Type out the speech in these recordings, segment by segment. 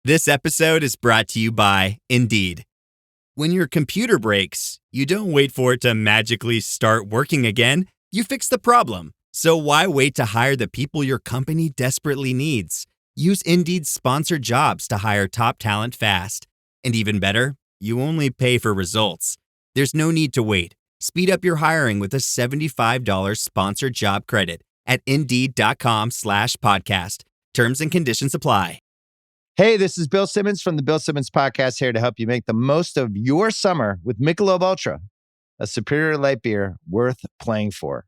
This episode is brought to you by Indeed. When your computer breaks, you don't wait for it to magically start working again. You fix the problem. So why wait to hire the people your company desperately needs? Use Indeed's sponsored jobs to hire top talent fast. And even better, you only pay for results. There's no need to wait. Speed up your hiring with a $75 sponsored job credit at Indeed.com/podcast. Terms and conditions apply. Hey, this is Bill Simmons from the Bill Simmons Podcast, here to help you make the most of your summer with Michelob Ultra, a superior light beer worth playing for.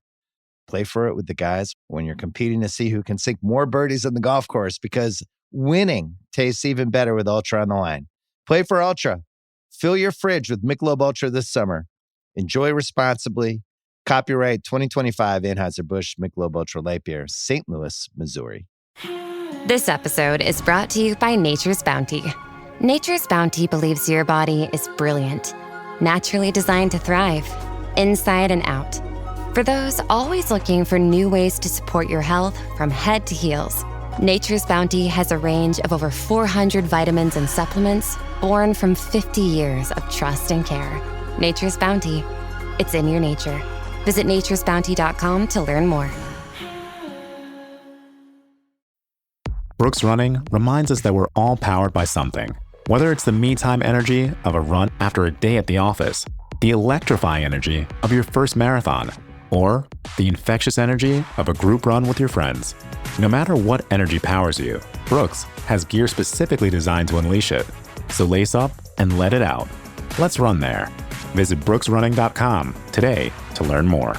Play for it with the guys when you're competing to see who can sink more birdies on the golf course, because winning tastes even better with Ultra on the line. Play for Ultra. Fill your fridge with Michelob Ultra this summer. Enjoy responsibly. Copyright 2025 Anheuser-Busch Michelob Ultra Light Beer, St. Louis, Missouri. This episode is brought to you by Nature's Bounty. Nature's Bounty believes your body is brilliant, naturally designed to thrive, inside and out. For those always looking for new ways to support your health from head to heels, Nature's Bounty has a range of over 400 vitamins and supplements born from 50 years of trust and care. Nature's Bounty. It's in your nature. Visit naturesbounty.com to learn more. Brooks Running reminds us that we're all powered by something. Whether it's the me-time energy of a run after a day at the office, the electrifying energy of your first marathon, or the infectious energy of a group run with your friends. No matter what energy powers you, Brooks has gear specifically designed to unleash it. So lace up and let it out. Let's run there. Visit brooksrunning.com today to learn more.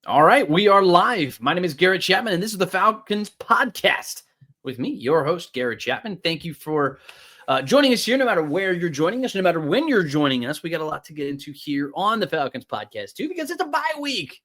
All right, we are live. My name is Garrett Chapman, and this is the Falcons Podcast with me, your host, Garrett Chapman. Thank you for joining us here, no matter where you're joining us, no matter when you're joining us. We got a lot to get into here on the Falcons Podcast, too, because it's a bye week.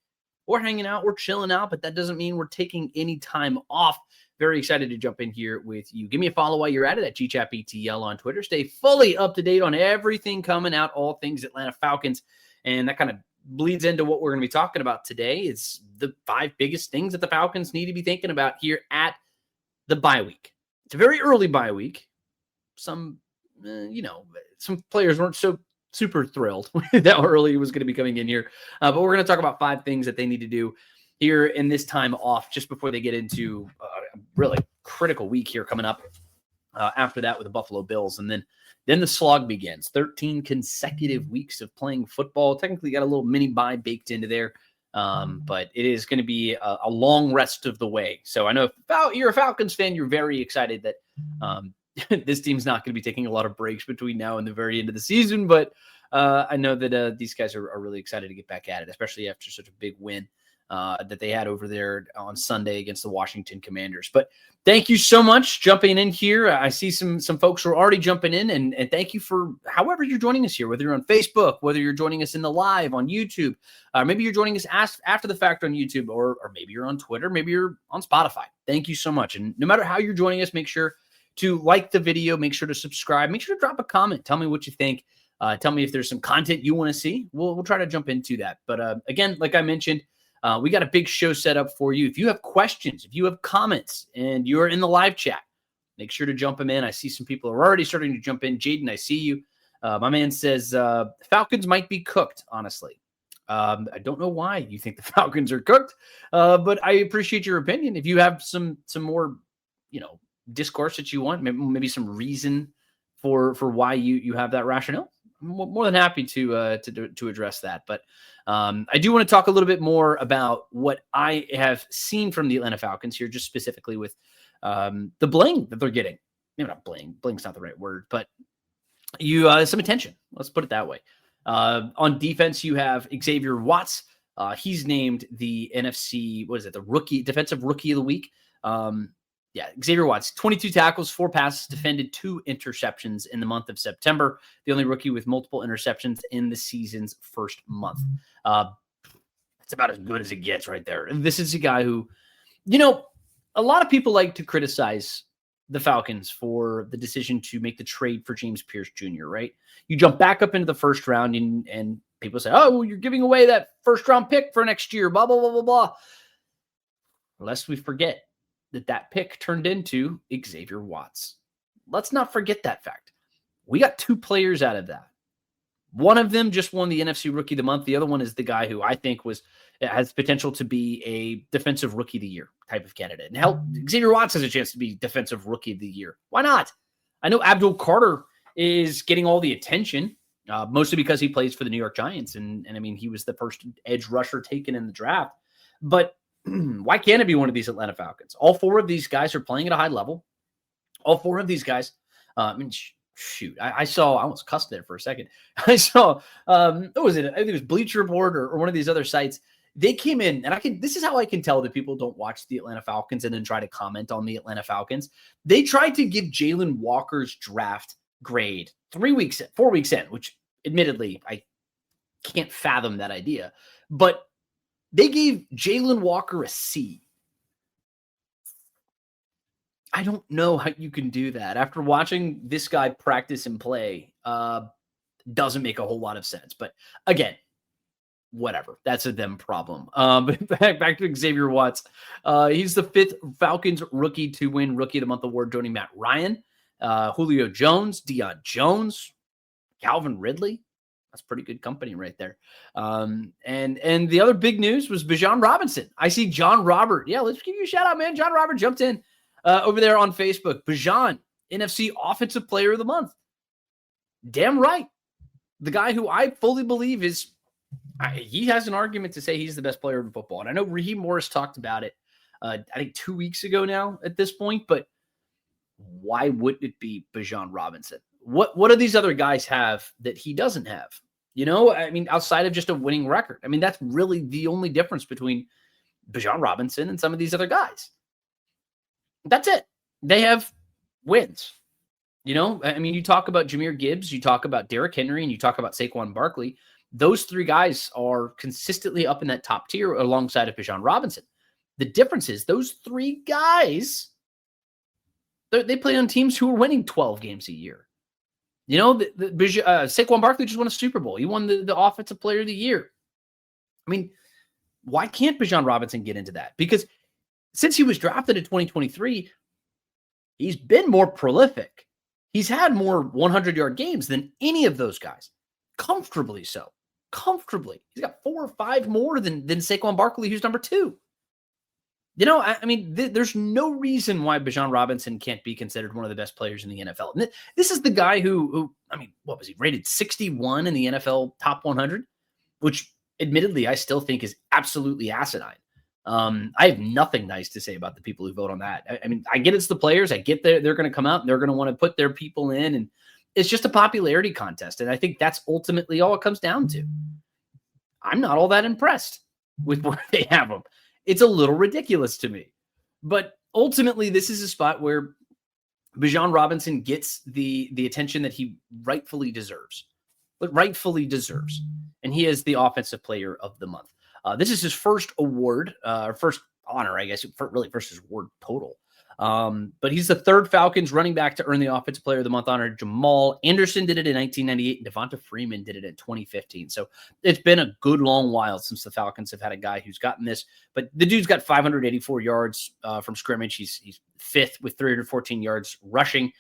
We're hanging out, we're chilling out, but that doesn't mean we're taking any time off. Very excited to jump in here with you. Give me a follow while you're at it at GChapETL on Twitter. Stay fully up to date on everything coming out, all things Atlanta Falcons, and that kind of bleeds into what we're going to be talking about today. It's the 5 biggest things that the Falcons need to be thinking about here at the bye week. It's a very early bye week. Some, some players weren't so super thrilled that early was going to be coming in here. But we're going to talk about 5 things that they need to do here in this time off just before they get into a really critical week here coming up after that with the Buffalo Bills. And then the slog begins. 13 consecutive weeks of playing football. Technically got a little mini bye baked into there, but it is going to be a long rest of the way. So I know if you're a Falcons fan, you're very excited that this team's not going to be taking a lot of breaks between now and the very end of the season. But I know that these guys are really excited to get back at it, especially after such a big win that they had over there on Sunday against the Washington Commanders. But thank you so much jumping in here. I see some folks who are already jumping in, and thank you for however you're joining us here, whether you're on Facebook, whether you're joining us in the live on YouTube, maybe you're joining us after the fact on YouTube, or maybe you're on Twitter, maybe you're on Spotify. Thank you so much. And no matter how you're joining us, make sure to like the video, make sure to subscribe, make sure to drop a comment. Tell me what you think. Tell me if there's some content you want to see. We'll try to jump into that. But again, like I mentioned, we got a big show set up for you. If you have questions, if you have comments, and you're in the live chat, make sure to jump them in. I see some people are already starting to jump in. Jaden, I see you. My man says Falcons might be cooked, honestly. I don't know why you think the Falcons are cooked, but I appreciate your opinion. If you have some more, discourse that you want, maybe some reason for why you have that rationale, I'm more than happy to address that. But I do want to talk a little bit more about what I have seen from the Atlanta Falcons here, just specifically with the bling that they're getting. Maybe not bling. Bling's not the right word, but some attention. Let's put it that way. On defense, you have Xavier Watts. He's named the NFC, the defensive rookie of the week. Xavier Watts, 22 tackles, 4 passes, defended 2 interceptions in the month of September. The only rookie with multiple interceptions in the season's first month. It's about as good as it gets right there. And this is a guy who, a lot of people like to criticize the Falcons for the decision to make the trade for James Pierce Jr., right? You jump back up into the first round and people say, oh, well, you're giving away that first round pick for next year, blah, blah, blah, blah, blah. Lest we forget, that pick turned into Xavier Watts. Let's not forget that fact. We got 2 players out of that. One of them just won the NFC Rookie of the Month. The other one is the guy who I think has potential to be a Defensive Rookie of the Year type of candidate. And hell, Xavier Watts has a chance to be Defensive Rookie of the Year. Why not? I know Abdul Carter is getting all the attention, mostly because he plays for the New York Giants. And I mean, he was the first edge rusher taken in the draft. But why can't it be one of these Atlanta Falcons? All 4 of these guys are playing at a high level. All 4 of these guys, I almost cussed there for a second. I saw, what was it? I think it was Bleacher Report or one of these other sites. They came in, and this is how I can tell that people don't watch the Atlanta Falcons and then try to comment on the Atlanta Falcons. They tried to give Jalen Walker's draft grade 4 weeks in, which admittedly, I can't fathom that idea. But they gave Jalen Walker a C. I don't know how you can do that. After watching this guy practice and play, doesn't make a whole lot of sense. But again, whatever. That's a them problem. But back to Xavier Watts. He's the 5th Falcons rookie to win Rookie of the Month award, joining Matt Ryan, Julio Jones, Deion Jones, Calvin Ridley. That's pretty good company right there. And the other big news was Bijan Robinson. I see John Robert. Yeah, let's give you a shout out, man. John Robert jumped in over there on Facebook. Bijan, NFC Offensive Player of the Month. Damn right. The guy who I fully believe he has an argument to say he's the best player in football. And I know Raheem Morris talked about it, I think 2 weeks ago now at this point, but why wouldn't it be Bijan Robinson? What do these other guys have that he doesn't have? I mean, outside of just a winning record. I mean, that's really the only difference between Bijan Robinson and some of these other guys. That's it. They have wins. I mean, you talk about Jahmyr Gibbs, you talk about Derrick Henry, and you talk about Saquon Barkley. Those 3 guys are consistently up in that top tier alongside of Bijan Robinson. The difference is those 3 guys, they play on teams who are winning 12 games a year. Saquon Barkley just won a Super Bowl. He won the Offensive Player of the Year. I mean, why can't Bijan Robinson get into that? Because since he was drafted in 2023, he's been more prolific. He's had more 100-yard games than any of those guys. Comfortably so. Comfortably. He's got 4 or 5 more than Saquon Barkley, who's number 2. I mean, there's no reason why Bijan Robinson can't be considered one of the best players in the NFL. And this is the guy who, I mean, what was he, rated 61 in the NFL top 100, which admittedly I still think is absolutely asinine. I have nothing nice to say about the people who vote on that. I mean, I get it's the players. I get they're going to come out and they're going to want to put their people in, and it's just a popularity contest. And I think that's ultimately all it comes down to. I'm not all that impressed with where they have them. It's a little ridiculous to me. But ultimately, this is a spot where Bijan Robinson gets the attention that he rightfully deserves. And he is the Offensive Player of the Month. This is his first award, or first honor, I guess, first his award total. But he's the 3rd Falcons running back to earn the Offensive Player of the Month honor. Jamal Anderson did it in 1998, and Devonta Freeman did it in 2015. So it's been a good long while since the Falcons have had a guy who's gotten this. But the dude's got 584 yards from scrimmage. He's 5th with 314 yards rushing.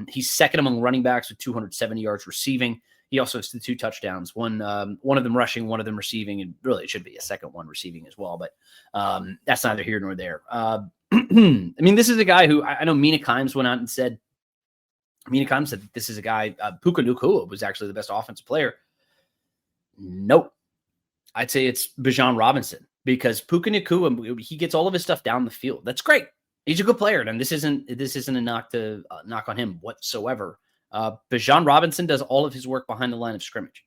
He's 2nd among running backs with 270 yards receiving. He also has the 2 touchdowns, one of them rushing, one of them receiving, and really it should be a second one receiving as well. But that's neither here nor there. I mean, this is a guy who I know Mina Kimes went out and said, that this is a guy, Puka Nacua was actually the best offensive player. Nope. I'd say it's Bijan Robinson, because Puka Nacua, he gets all of his stuff down the field. That's great. He's a good player, and this isn't a knock on him whatsoever. Bijan Robinson does all of his work behind the line of scrimmage.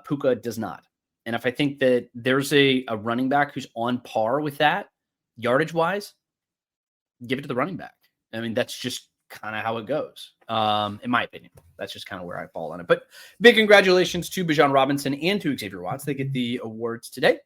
Puka does not. And if I think that there's a running back who's on par with that, yardage wise, give it to the running back. I mean, that's just kind of how it goes. In my opinion, that's just kind of where I fall on it. But big congratulations to Bijan Robinson and to Xavier Watts. They get the awards today.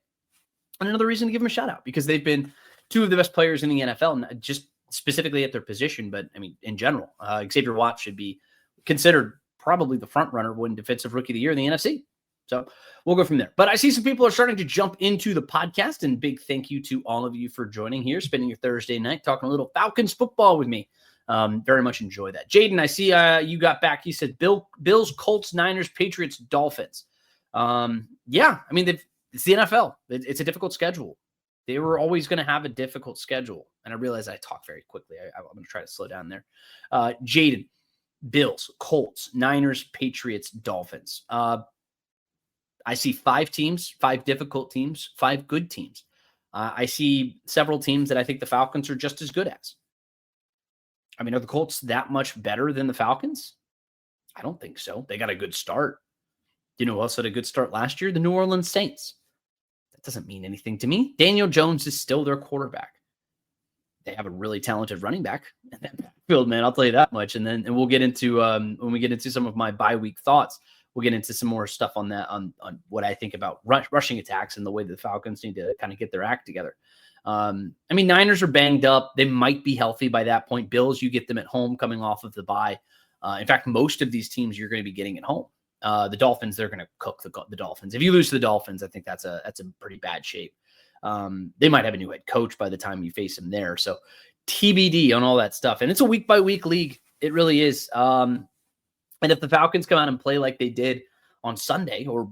And another reason to give them a shout out, because they've been 2 of the best players in the NFL, not just specifically at their position, but I mean, in general. Xavier Watts should be considered probably the front runner win Defensive Rookie of the Year in the NFC. So we'll go from there. But I see some people are starting to jump into the podcast, and big thank you to all of you for joining here, spending your Thursday night talking a little Falcons football with me. Very much enjoy that. Jaden, I see you got back. He said Bills, Colts, Niners, Patriots, Dolphins. Yeah, I mean, it's the NFL. It's a difficult schedule. They were always going to have a difficult schedule. And I realize I talk very quickly. I'm going to try to slow down there. Jaden, Bills, Colts, Niners, Patriots, Dolphins. I see 5 teams, 5 difficult teams, 5 good teams. I see several teams that I think the Falcons are just as good as. I mean, are the Colts that much better than the Falcons? I don't think so. They got a good start. You know who else had a good start last year? The New Orleans Saints. That doesn't mean anything to me. Daniel Jones is still their quarterback. They have a really talented running back in that backfield, man. I'll tell you that much. And we'll get into when we get into some of my bye week thoughts. We'll get into some more stuff on that, on what I think about rushing attacks and the way that the Falcons need to kind of get their act together. I mean, Niners are banged up. They might be healthy by that point. Bills, you get them at home coming off of the bye. In fact, most of these teams you're going to be getting at home. The Dolphins, they're going to cook the Dolphins. If you lose to the Dolphins, I think that's a pretty bad shape. They might have a new head coach by the time you face them there. So TBD on all that stuff. And it's a week-by-week league. It really is. And if the Falcons come out and play like they did on Sunday or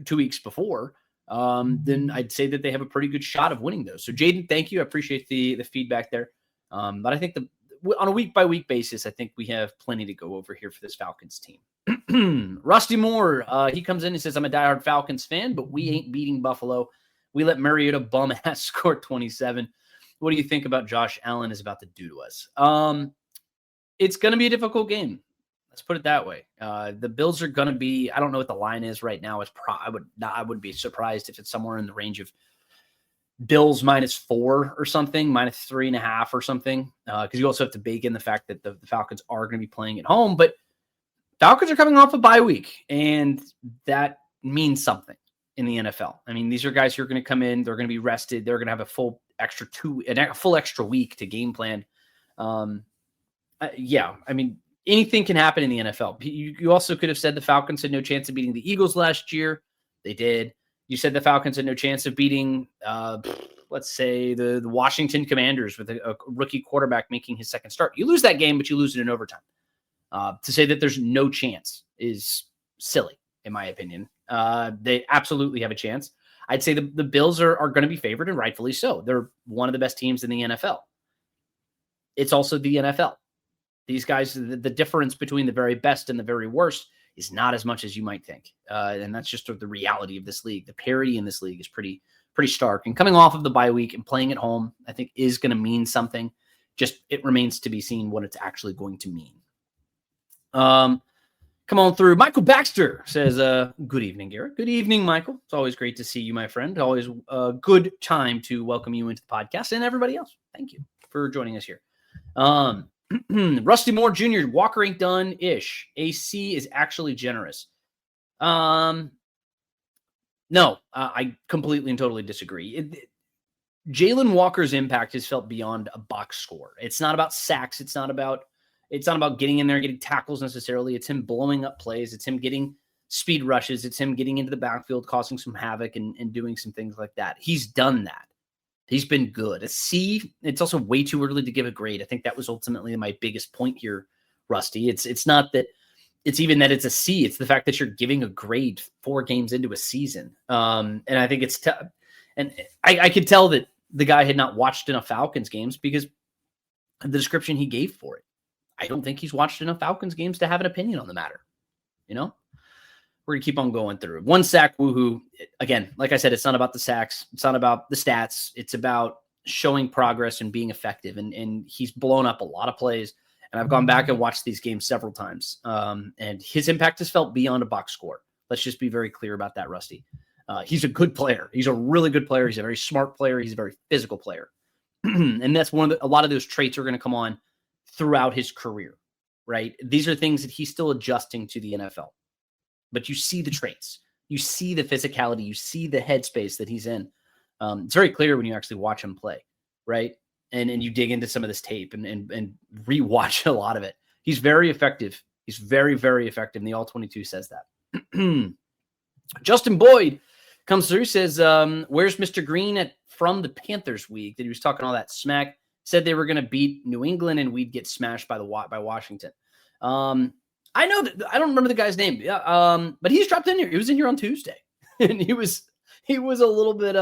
2 weeks before, then I'd say that they have a pretty good shot of winning those. So Jaden, thank you. I appreciate the feedback there. But I think on a week-by-week basis, I think we have plenty to go over here for this Falcons team. Rusty Moore, he comes in and says, I'm a diehard Falcons fan, but we ain't beating Buffalo. We let Mariota bum-ass score 27. What do you think about Josh Allen is about to do to us? It's going to be a difficult game. Let's put it that way. The Bills are going to be, I don't know what the line is right now. I wouldn't be surprised if it's somewhere in the range of Bills -4 or something, -3.5 or something. Because you also have to bake in the fact that the Falcons are going to be playing at home, but Falcons are coming off a bye week, and that means something in the NFL. I mean, these are guys who are going to come in, they're going to be rested, they're going to have a full extra week to game plan. Yeah, I mean, anything can happen in the NFL. You also could have said the Falcons had no chance of beating the Eagles last year. They did. You said the Falcons had no chance of beating, let's say, the Washington Commanders with a rookie quarterback making his second start. You lose that game, but you lose it in overtime. To say that there's no chance is silly, in my opinion. They absolutely have a chance. I'd say the Bills are going to be favored, and rightfully so. They're one of the best teams in the NFL. It's also the NFL. These guys, the difference between the very best and the very worst is not as much as you might think. And that's just the reality of this league. The parity in this league is pretty stark. And coming off of the bye week and playing at home, I think is going to mean something. Just it remains to be seen what it's actually going to mean. Come on through. Michael Baxter says, good evening, Garrett. Good evening, Michael. It's always great to see you, my friend. Always a good time to welcome you into the podcast, and everybody else. Thank you for joining us here. Rusty Moore Jr., Walker ain't done-ish. AC is actually generous. No, I completely and totally disagree. Jalen Walker's impact is felt beyond a box score. It's not about sacks. It's not about getting in there and getting tackles necessarily. It's him blowing up plays. It's him getting speed rushes. It's him getting into the backfield, causing some havoc and doing some things like that. He's done that. He's been good. A C, it's also way too early to give a grade. I think that was ultimately my biggest point here, Rusty. It's not that it's even that it's a C. It's the fact that you're giving a grade 4 games into a season. And I think it's tough. And I could tell that the guy had not watched enough Falcons games because of the description he gave for it. I don't think he's watched enough Falcons games to have an opinion on the matter. You know? We're going to keep on going through. 1 sack, woohoo. Again, like I said, it's not about the sacks. It's not about the stats. It's about showing progress and being effective. And he's blown up a lot of plays. And I've gone back and watched these games several times. And his impact is felt beyond a box score. Let's just be very clear about that, Rusty. He's a good player. He's a really good player. He's a very smart player. He's a very physical player. And that's a lot of those traits are going to come on throughout his career, right? These are things that he's still adjusting to the NFL. But you see the traits, you see the physicality, you see the headspace that he's in. It's very clear when you actually watch him play, right? And you dig into some of this tape and rewatch a lot of it. He's very effective. He's very, very effective. And the All-22 says that. Justin Boyd comes through, says, where's Mr. Green from the Panthers week that he was talking all that smack? Said they were going to beat New England and we'd get smashed by Washington. I know that I don't remember the guy's name. Yeah, but he's dropped in here. He was in here on Tuesday, and he was a little bit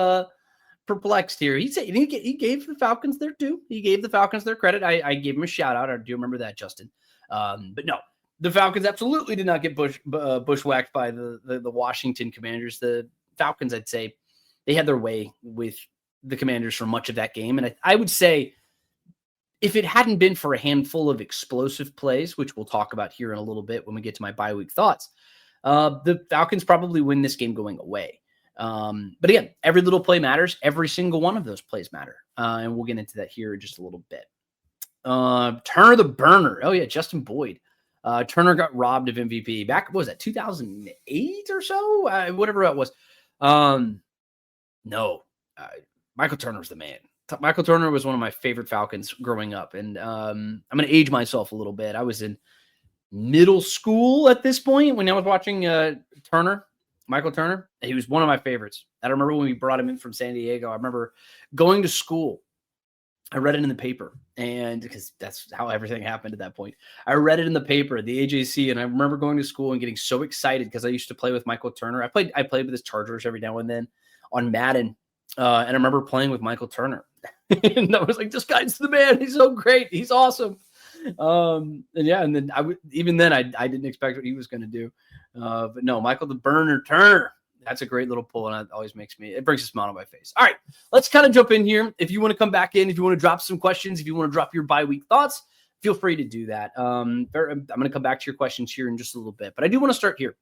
perplexed here. He said he gave the Falcons their due. He gave the Falcons their credit. I gave him a shout out. I do remember that, Justin. But no, the Falcons absolutely did not get bushwhacked by the Washington Commanders. The Falcons, I'd say, they had their way with the Commanders for much of that game, and I would say, if it hadn't been for a handful of explosive plays, which we'll talk about here in a little bit when we get to my bye week thoughts, the Falcons probably win this game going away. But again, every little play matters. Every single one of those plays matter. And we'll get into that here in just a little bit. Turner the Burner. Oh, yeah, Justin Boyd. Turner got robbed of MVP back, what was that, 2008 or so? Whatever it was. No, Michael Turner's the man. Michael Turner was one of my favorite Falcons growing up. And I'm going to age myself a little bit. I was in middle school at this point when I was watching Michael Turner. He was one of my favorites. I remember when we brought him in from San Diego. I remember going to school. I read it in the paper, and because that's how everything happened at that point. I read it in the paper, the AJC, and I remember going to school and getting so excited because I used to play with Michael Turner. I played with his Chargers every now and then on Madden, and I remember playing with Michael Turner. And I was like, this guy's the man. He's so great. He's awesome. And then I didn't expect what he was going to do. But no, Michael the Burner Turner. That's a great little pull, and it always it brings a smile on my face. All right, let's kind of jump in here. If you want to come back in, if you want to drop some questions, if you want to drop your bye week thoughts, feel free to do that. I'm going to come back to your questions here in just a little bit, but I do want to start here.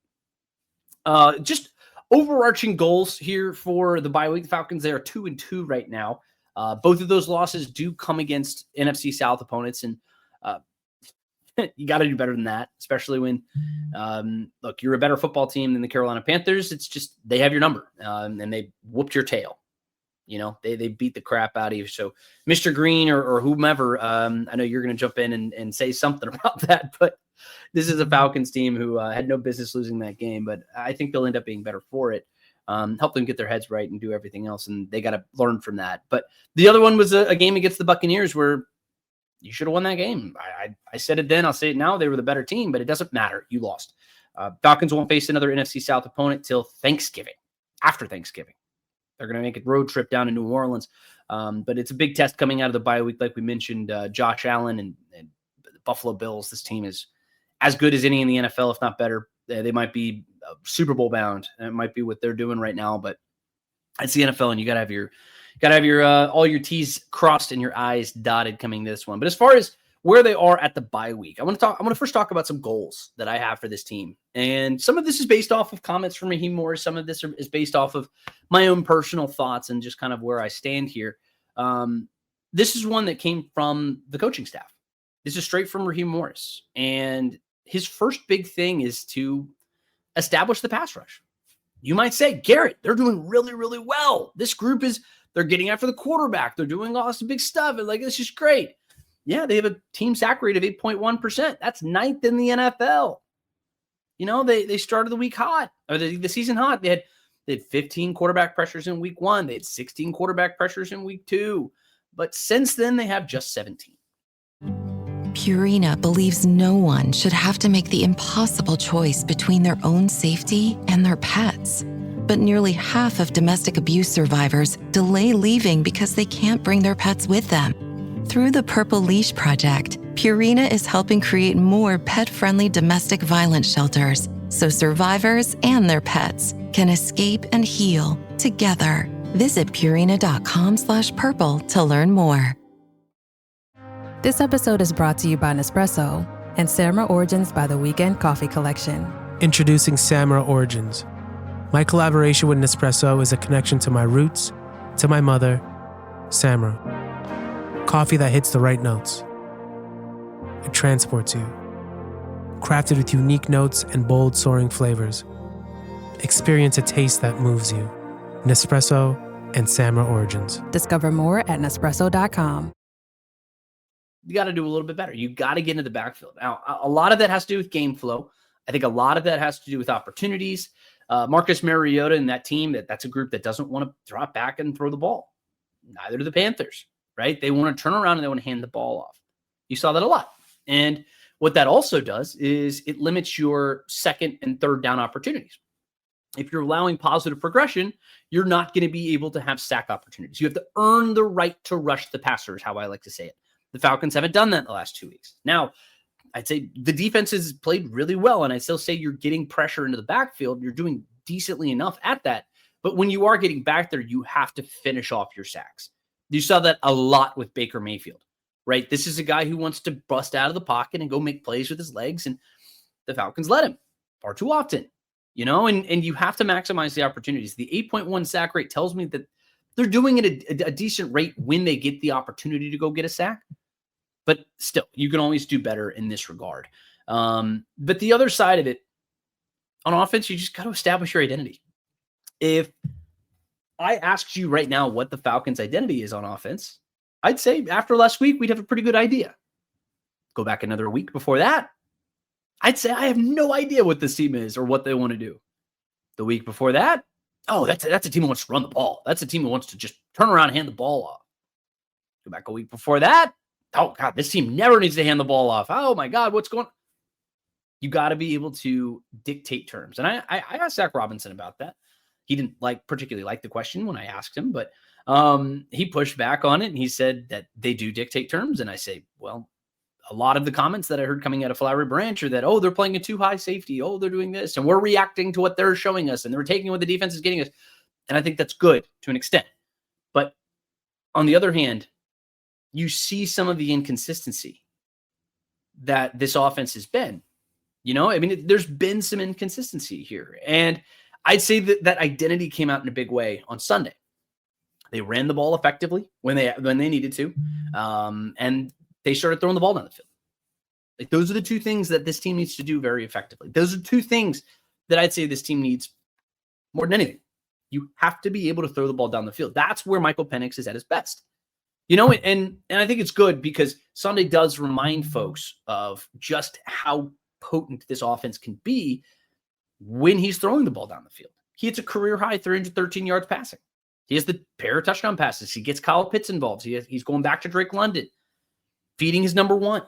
Just overarching goals here for the bye week. The Falcons, they are 2-2 right now. Both of those losses do come against NFC South opponents, and you got to do better than that, especially when, look, you're a better football team than the Carolina Panthers. It's just they have your number, and they whooped your tail. You know, they beat the crap out of you. So, Mr. Green or whomever, I know you're going to jump in and say something about that, but this is a Falcons team who had no business losing that game, but I think they'll end up being better for it. Help them get their heads right and do everything else, and they got to learn from that. But the other one was a game against the Buccaneers where you should have won that game. I said it then. I'll say it now. They were the better team, but it doesn't matter. You lost. Falcons won't face another NFC South opponent till Thanksgiving. After Thanksgiving, they're going to make a road trip down to New Orleans. But it's a big test coming out of the bye week. Like we mentioned, Josh Allen and the Buffalo Bills. This team is as good as any in the NFL, if not better. They might be Super Bowl bound. It might be what they're doing right now, but it's the NFL, and you got to have your all your T's crossed and your I's dotted coming to this one. But as far as where they are at the bye week, I want to first talk about some goals that I have for this team. And some of this is based off of comments from Raheem Morris. Some of this is based off of my own personal thoughts and just kind of where I stand here. This is one that came from the coaching staff. This is straight from Raheem Morris. And his first big thing is to establish the pass rush. You might say, Garrett, they're doing really, really well. This group they're getting after the quarterback. They're doing all this big stuff. And this is great. Yeah, they have a team sack rate of 8.1%. That's 9th in the NFL. You know, they started the week hot, or the season hot. They had 15 quarterback pressures in week 1. They had 16 quarterback pressures in week 2. But since then, they have just 17. Purina believes no one should have to make the impossible choice between their own safety and their pets. But nearly half of domestic abuse survivors delay leaving because they can't bring their pets with them. Through the Purple Leash Project, Purina is helping create more pet-friendly domestic violence shelters so survivors and their pets can escape and heal together. Visit Purina.com/purple to learn more. This episode is brought to you by Nespresso and Samra Origins by the Weekend Coffee Collection. Introducing Samra Origins. My collaboration with Nespresso is a connection to my roots, to my mother, Samra. Coffee that hits the right notes. It transports you. Crafted with unique notes and bold soaring flavors. Experience a taste that moves you. Nespresso and Samra Origins. Discover more at Nespresso.com. You got to do a little bit better. You got to get into the backfield. Now, a lot of that has to do with game flow. I think a lot of that has to do with opportunities. Marcus Mariota and that team, that's a group that doesn't want to drop back and throw the ball. Neither do the Panthers, right? They want to turn around and they want to hand the ball off. You saw that a lot. And what that also does is it limits your second and third down opportunities. If you're allowing positive progression, you're not going to be able to have sack opportunities. You have to earn the right to rush the passer, is how I like to say it. The Falcons haven't done that in the last 2 weeks. Now, I'd say the defense has played really well, and I still say you're getting pressure into the backfield. You're doing decently enough at that. But when you are getting back there, you have to finish off your sacks. You saw that a lot with Baker Mayfield, right? This is a guy who wants to bust out of the pocket and go make plays with his legs, and the Falcons let him far too often, and you have to maximize the opportunities. The 8.1 sack rate tells me that they're doing it at a decent rate when they get the opportunity to go get a sack. But still, you can always do better in this regard. But the other side of it, on offense, you just got to establish your identity. If I asked you right now what the Falcons' identity is on offense, I'd say after last week, we'd have a pretty good idea. Go back another week before that, I'd say I have no idea what this team is or what they want to do. The week before that, that's a team who wants to run the ball. That's a team who wants to just turn around and hand the ball off. Go back a week before that, oh, God, this team never needs to hand the ball off. Oh, my God, what's going on? You got to be able to dictate terms. And I asked Zach Robinson about that. He didn't particularly like the question when I asked him, but he pushed back on it, and he said that they do dictate terms. And I say, well, a lot of the comments that I heard coming out of Flowery Branch are that, they're playing a too high safety. They're doing this, and we're reacting to what they're showing us, and they're taking what the defense is getting us. And I think that's good to an extent. But on the other hand, you see some of the inconsistency that this offense has been. There's been some inconsistency here. And I'd say that identity came out in a big way on Sunday. They ran the ball effectively when they needed to. And they started throwing the ball down the field. Those are the two things that this team needs to do very effectively. Those are two things that I'd say this team needs more than anything. You have to be able to throw the ball down the field. That's where Michael Penix is at his best. And I think it's good because Sunday does remind folks of just how potent this offense can be when he's throwing the ball down the field. He hits a career high 313 yards passing. He has the pair of touchdown passes. He gets Kyle Pitts involved. He's going back to Drake London, feeding his number one.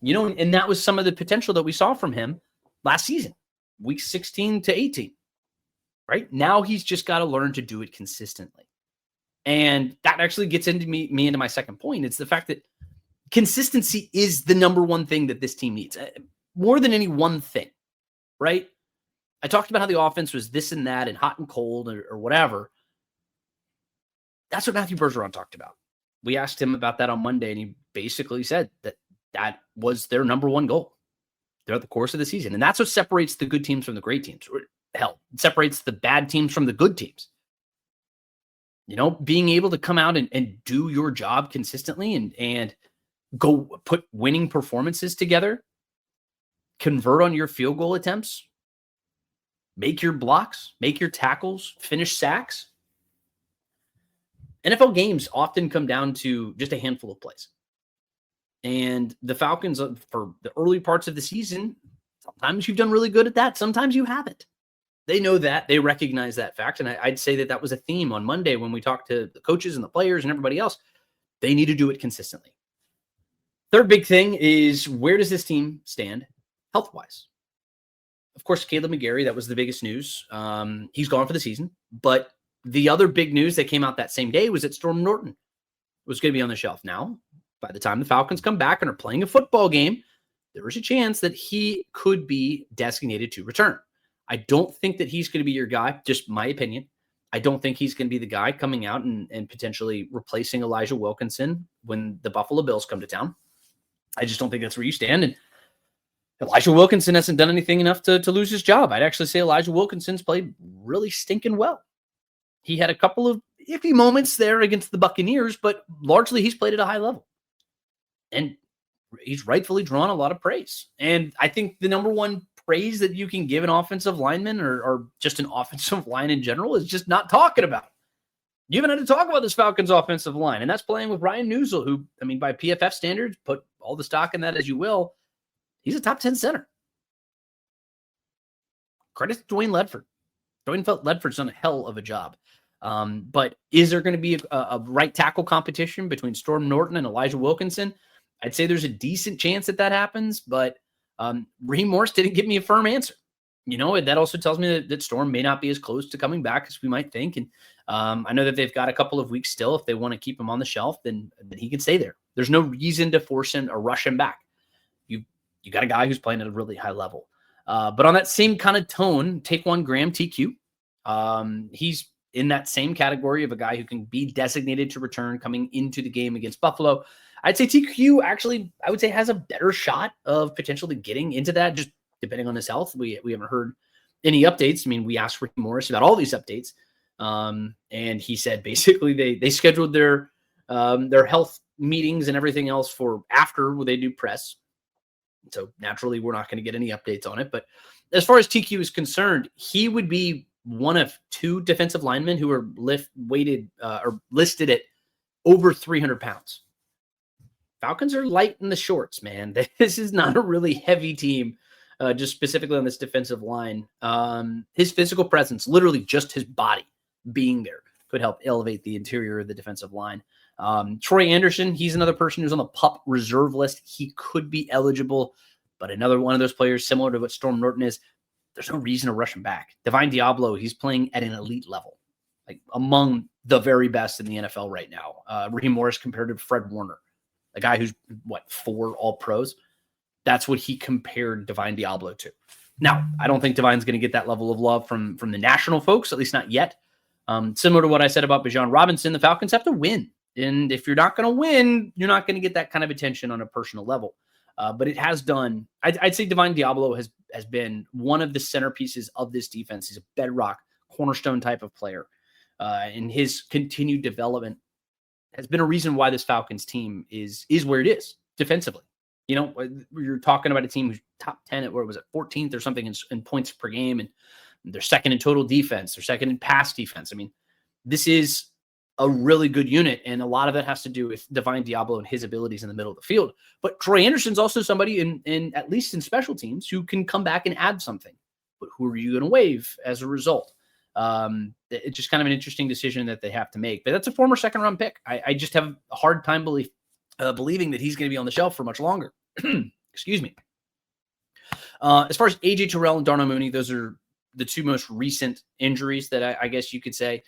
And that was some of the potential that we saw from him last season, week 16 to 18. Right now, he's just got to learn to do it consistently. And that actually gets into me into my second point. It's the fact that consistency is the number one thing that this team needs, more than any one thing, right? I talked about how the offense was this and that and hot and cold or whatever. That's what Matthew Bergeron talked about. We asked him about that on Monday, and he basically said that was their number one goal throughout the course of the season. And that's what separates the good teams from the great teams. Hell, it separates the bad teams from the good teams. Being able to come out and do your job consistently and go put winning performances together, convert on your field goal attempts, make your blocks, make your tackles, finish sacks. NFL games often come down to just a handful of plays. And the Falcons, for the early parts of the season, sometimes you've done really good at that. Sometimes you haven't. They know that. They recognize that fact. And I'd say that was a theme on Monday when we talked to the coaches and the players and everybody else. They need to do it consistently. Third big thing is, where does this team stand health-wise? Of course, Caleb McGarry, that was the biggest news. He's gone for the season. But the other big news that came out that same day was that Storm Norton was going to be on the shelf. Now, by the time the Falcons come back and are playing a football game, there is a chance that he could be designated to return. I don't think that he's going to be your guy, just my opinion. I don't think he's going to be the guy coming out and potentially replacing Elijah Wilkinson when the Buffalo Bills come to town. I just don't think that's where you stand. And Elijah Wilkinson hasn't done anything enough to lose his job. I'd actually say Elijah Wilkinson's played really stinking well. He had a couple of iffy moments there against the Buccaneers, but largely he's played at a high level. And he's rightfully drawn a lot of praise. And I think the number one praise that you can give an offensive lineman or just an offensive line in general is just not talking about it. You haven't had to talk about this Falcons offensive line, and that's playing with Ryan Newsel, who, by PFF standards, put all the stock in that as you will, he's a top 10 center. Credit to Dwayne Ledford. Jordan Ledford's done a hell of a job. But is there going to be a right tackle competition between Storm Norton and Elijah Wilkinson? I'd say there's a decent chance that happens, but Raheem Morris didn't give me a firm answer. That also tells me that Storm may not be as close to coming back as we might think. And I know that they've got a couple of weeks still. If they want to keep him on the shelf, then he can stay there. There's no reason to force him or rush him back. You got a guy who's playing at a really high level. But on that same kind of tone, Taquan Graham, TQ, he's in that same category of a guy who can be designated to return coming into the game against Buffalo. I'd say TQ actually, I would say, has a better shot of potentially getting into that, just depending on his health. We haven't heard any updates. I mean, we asked Ricky Morris about all these updates, and he said basically they scheduled their health meetings and everything else for after they do press. So naturally, we're not going to get any updates on it. But as far as TQ is concerned, he would be one of two defensive linemen who are listed at over 300 pounds. Falcons are light in the shorts, man. This is not a really heavy team, just specifically on this defensive line. His physical presence, literally just his body being there, could help elevate the interior of the defensive line. Troy Anderson, he's another person who's on the PUP reserve list. He could be eligible, but another one of those players similar to what Storm Norton is. There's no reason to rush him back. Divine Diablo, he's playing at an elite level, like among the very best in the NFL right now. Raheem Morris compared to Fred Warner, a guy who's 4 All-Pros. That's what he compared Divine Diablo to. Now, I don't think Divine's going to get that level of love from the national folks, at least not yet. Similar to what I said about Bijan Robinson, the Falcons have to win. And if you're not going to win, you're not going to get that kind of attention on a personal level. But it has done. I'd say Divine Diablo has been one of the centerpieces of this defense. He's a bedrock, cornerstone type of player. And his continued development has been a reason why this Falcons team is where it is defensively. You're talking about a team who's top 10 at 14th or something in points per game, and they're second in total defense. They're second in pass defense. I mean, this is a really good unit, and a lot of that has to do with Divine Diablo and his abilities in the middle of the field. But Troy Anderson's also somebody in at least in special teams who can come back and add something. But who are you going to waive as a result? It's just kind of an interesting decision that they have to make. But that's a former second-round pick. I just have a hard time believing that he's going to be on the shelf for much longer. Excuse me. As far as AJ Terrell and Darnell Mooney, those are the two most recent injuries that I guess you could say.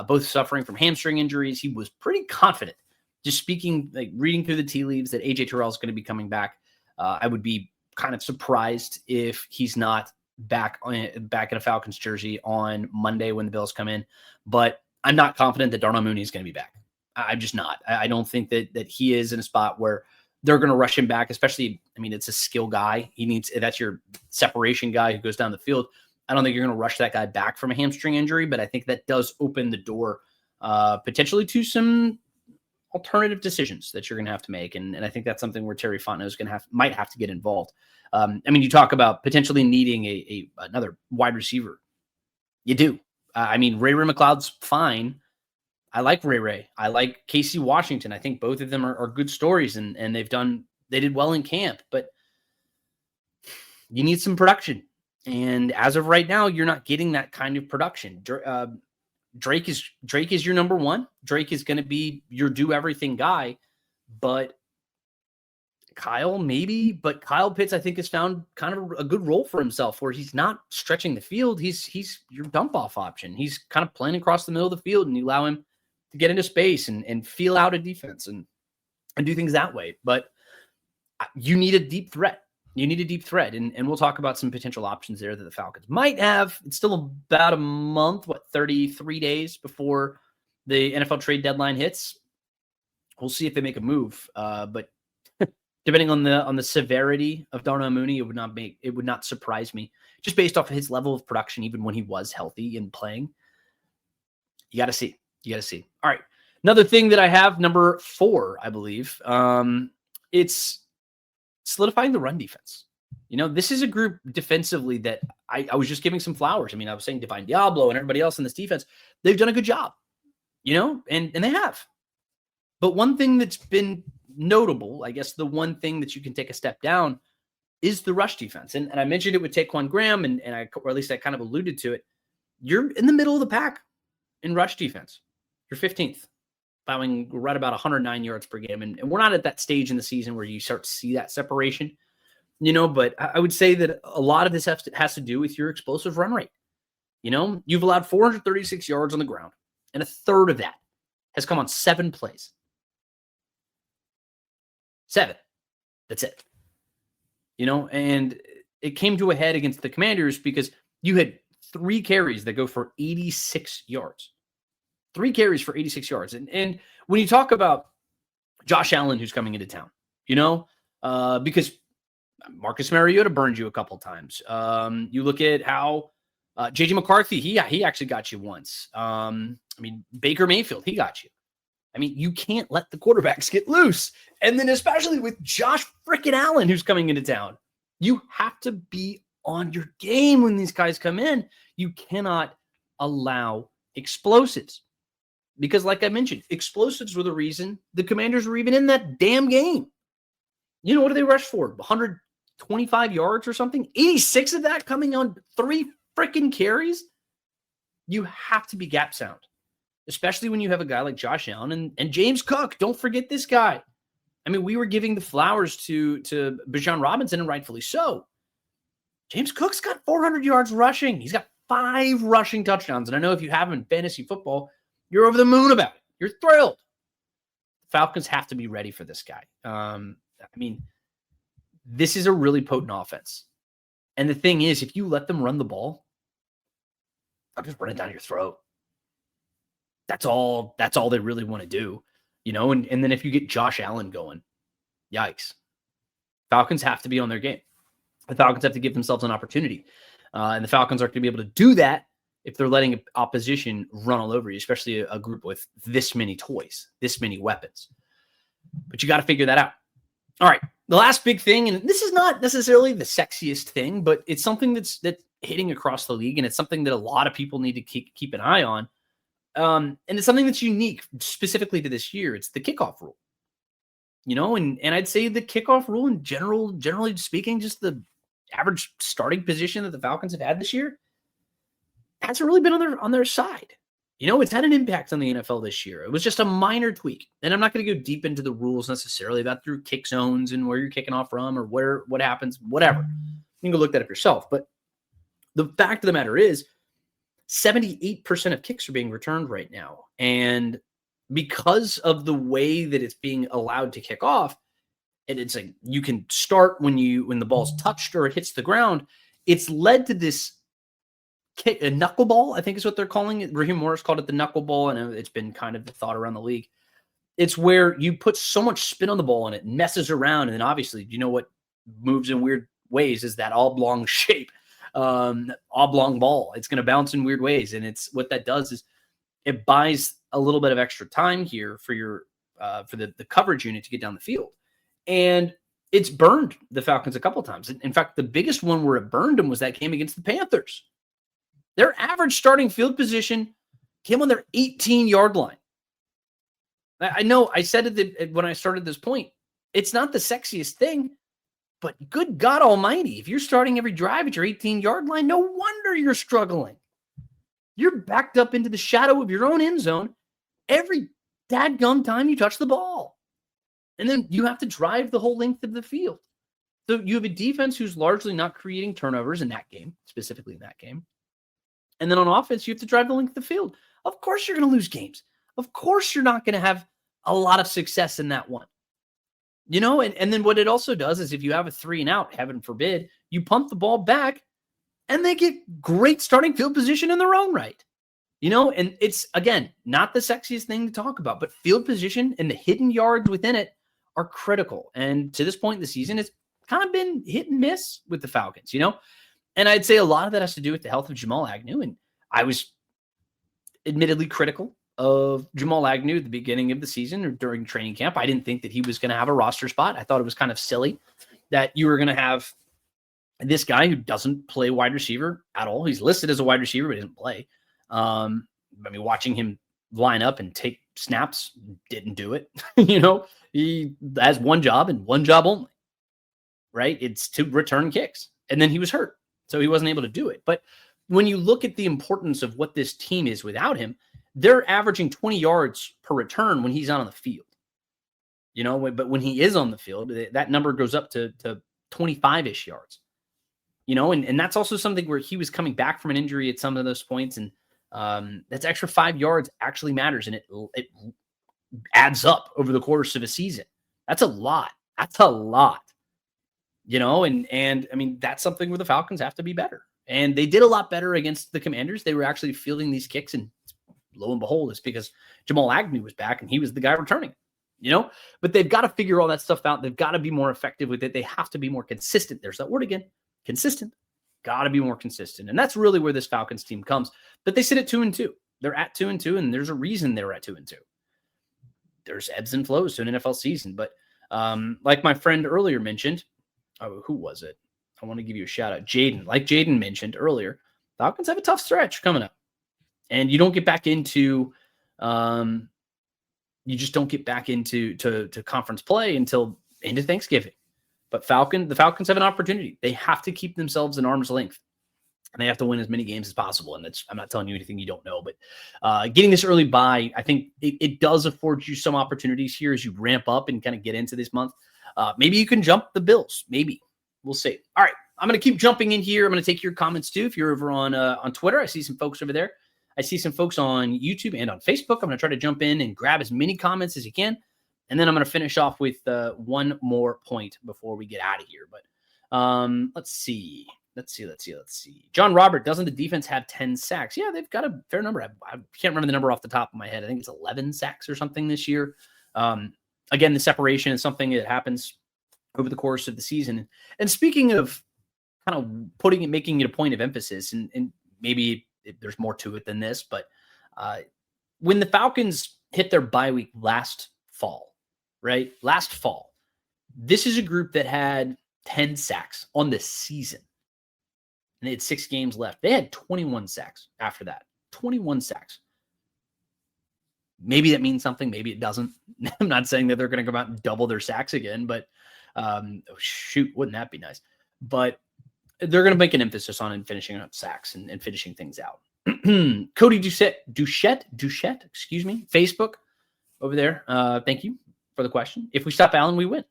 Both suffering from hamstring injuries. He was pretty confident, just reading through the tea leaves, that AJ Terrell is going to be coming back. I would be kind of surprised if he's not back in a Falcons jersey on Monday when the Bills come in. But I'm not confident that Darnell Mooney is going to be back. I'm just not. I don't think that he is in a spot where they're going to rush him back, especially, I mean, it's a skill guy. That's your separation guy who goes down the field. I don't think you're going to rush that guy back from a hamstring injury, but I think that does open the door potentially to some alternative decisions that you're going to have to make. And I think that's something where Terry Fontenot might have to get involved. I mean, you talk about potentially needing another wide receiver. You do. I mean, Ray McLeod's fine. I like Ray. I like Casey Washington. I think both of them are good stories, and they did well in camp, but you need some production. And as of right now, you're not getting that kind of production. Drake is your number one. Drake is going to be your do everything guy, but Kyle Pitts, I think, has found kind of a good role for himself where he's not stretching the field. He's your dump off option. He's kind of playing across the middle of the field, and you allow him to get into space and feel out a defense and do things that way. But you need a deep threat. And we'll talk about some potential options there that the Falcons might have. It's still about a month, 33 days before the NFL trade deadline hits. We'll see if they make a move. But depending on the severity of Darnell Mooney, it would not surprise me just based off of his level of production, even when he was healthy and playing. You got to see. All right. Another thing that I have, number 4, I believe, it's solidifying the run defense. This is a group defensively that I was just giving some flowers. I mean, I was saying Divine Diablo and everybody else in this defense, they've done a good job, and they have. But one thing that's been notable, I guess the one thing that you can take a step down is the rush defense. And I mentioned it with Taquan Graham, or at least I kind of alluded to it. you're in the middle of the pack in rush defense. You're 15th, allowing right about 109 yards per game. And we're not at that stage in the season where you start to see that separation, but I would say that a lot of this has to do with your explosive run rate. You've allowed 436 yards on the ground, and a third of that has come on 7 plays. 7. That's it. And it came to a head against the Commanders because you had 3 carries that go for 86 yards. 3 carries for 86 yards. And when you talk about Josh Allen, who's coming into town, because Marcus Mariota burned you a couple times. You look at how J.J. McCarthy, he actually got you once. Baker Mayfield, he got you. You can't let the quarterbacks get loose. And then especially with Josh frickin' Allen, who's coming into town, you have to be on your game when these guys come in. You cannot allow explosives. Because like I mentioned, explosives were the reason the Commanders were even in that damn game. What do they rush for? 125 yards or something? 86 of that coming on 3 freaking carries? You have to be gap sound. Especially when you have a guy like Josh Allen and James Cook. Don't forget this guy. We were giving the flowers to Bijan Robinson, and rightfully so. James Cook's got 400 yards rushing. He's got 5 rushing touchdowns. And I know if you have him in fantasy football, you're over the moon about it. You're thrilled. Falcons have to be ready for this guy. This is a really potent offense. And the thing is, if you let them run the ball, they'll just run it down your throat. That's all they really want to do, and then if you get Josh Allen going, yikes. Falcons have to be on their game. The Falcons have to give themselves an opportunity. And the Falcons aren't going to be able to do that if they're letting opposition run all over you, especially a group with this many toys, this many weapons. But you got to figure that out. All right. The last big thing, and this is not necessarily the sexiest thing, but it's something that's hitting across the league, and it's something that a lot of people need to keep an eye on. And it's something that's unique specifically to this year. It's the kickoff rule, and I'd say the kickoff rule in generally speaking, just the average starting position that the Falcons have had this year hasn't really been on their side. It's had an impact on the NFL this year. It was just a minor tweak. And I'm not going to go deep into the rules necessarily about through kick zones and where you're kicking off from or what happens, whatever. You can go look that up yourself. But the fact of the matter is 78% of kicks are being returned right now. And because of the way that it's being allowed to kick off, and it's like you can start when the ball's touched or it hits the ground, it's led to this kick, a knuckleball, I think is what they're calling it. Raheem Morris called it the knuckleball, and it's been kind of the thought around the league. It's where you put so much spin on the ball and it messes around, and then obviously, what moves in weird ways is that oblong shape. Oblong ball. It's going to bounce in weird ways. And it's what that does is it buys a little bit of extra time here for your, for the coverage unit to get down the field. And it's burned the Falcons a couple of times. In fact, the biggest one where it burned them was that game against the Panthers. Their average starting field position came on their 18-yard line. I know I said it when I started this point, it's not the sexiest thing. But good God almighty, if you're starting every drive at your 18-yard line, no wonder you're struggling. You're backed up into the shadow of your own end zone every dadgum time you touch the ball. And then you have to drive the whole length of the field. So you have a defense who's largely not creating turnovers in that game, specifically in that game. And then on offense, you have to drive the length of the field. Of course you're going to lose games. Of course you're not going to have a lot of success in that one. And then what it also does is if you have a 3 and out, heaven forbid, you pump the ball back and they get great starting field position in their own right. And it's, again, not the sexiest thing to talk about, but field position and the hidden yards within it are critical. And to this point in the season, it's kind of been hit and miss with the Falcons, And I'd say a lot of that has to do with the health of Jamal Agnew. And I was admittedly critical of Jamal Agnew at the beginning of the season or during training camp. I didn't think that he was going to have a roster spot. I thought it was kind of silly that you were going to have this guy who doesn't play wide receiver at all. He's listed as a wide receiver, but he doesn't play. Watching him line up and take snaps, didn't do it. He has one job and one job only, right? It's to return kicks. And then he was hurt, so he wasn't able to do it. But when you look at the importance of what this team is without him, they're averaging 20 yards per return when he's not on the field. But when he is on the field, that number goes up to 25-ish yards. And that's also something where he was coming back from an injury at some of those points, and that's extra 5 yards actually matters, and it adds up over the course of a season. That's a lot. And I mean, that's something where the Falcons have to be better. And they did a lot better against the Commanders. They were actually fielding these kicks, and lo and behold, it's because Jamal Agnew was back and he was the guy returning. But they've got to figure all that stuff out. They've got to be more effective with it. They have to be more consistent. There's that word again, consistent. Got to be more consistent. And that's really where this Falcons team comes. But they sit at 2-2. They're at 2-2, and there's a reason they're at 2-2. There's ebbs and flows to an NFL season. But like my friend earlier mentioned, who was it? I want to give you a shout out. Jaden. Like Jaden mentioned earlier, Falcons have a tough stretch coming up. And you don't get back into you just don't get back into conference play until into Thanksgiving. But the Falcons have an opportunity. They have to keep themselves in arm's length, and they have to win as many games as possible. And I'm not telling you anything you don't know, but getting this early bye, I think it does afford you some opportunities here as you ramp up and kind of get into this month. Maybe you can jump the Bills. Maybe. We'll see. All right. I'm going to keep jumping in here. I'm going to take your comments too. If you're over on Twitter, I see some folks over there. I see some folks on YouTube and on Facebook. I'm going to try to jump in and grab as many comments as you can. And then I'm going to finish off with one more point before we get out of here. But let's see. John Robert, doesn't the defense have 10 sacks? Yeah, they've got a fair number. I can't remember the number off the top of my head. I think it's 11 sacks or something this year. Again, the separation is something that happens over the course of the season. And speaking of kind of making it a point of emphasis, and maybe there's more to it than this, but when the Falcons hit their bye week last fall, this is a group that had 10 sacks on the season, and they had 6 games left. They had 21 sacks after that. 21 sacks. Maybe that means something. Maybe it doesn't. I'm not saying that they're going to come out and double their sacks again, but wouldn't that be nice? But they're going to make an emphasis on finishing up sacks and finishing things out. Cody Duchette, excuse me, Facebook over there. Thank you for the question. If we stop Allen, we win.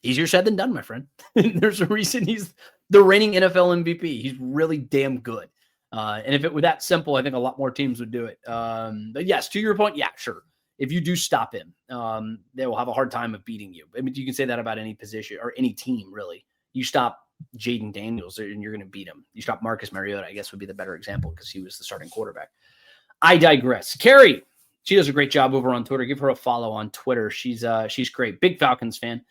Easier said than done, my friend. There's a reason he's the reigning NFL MVP. He's really damn good. And if it were that simple, I think a lot more teams would do it. But yes, to your point, yeah, sure. If you do stop him, they will have a hard time of beating you. I mean, you can say that about any position or any team, really. You stop Jaden Daniels and you're going to beat him. You stop Marcus Mariota, I guess would be the better example because he was the starting quarterback. I digress. Carrie, she does a great job over on Twitter. Give her a follow on Twitter. She's great. Big Falcons fan.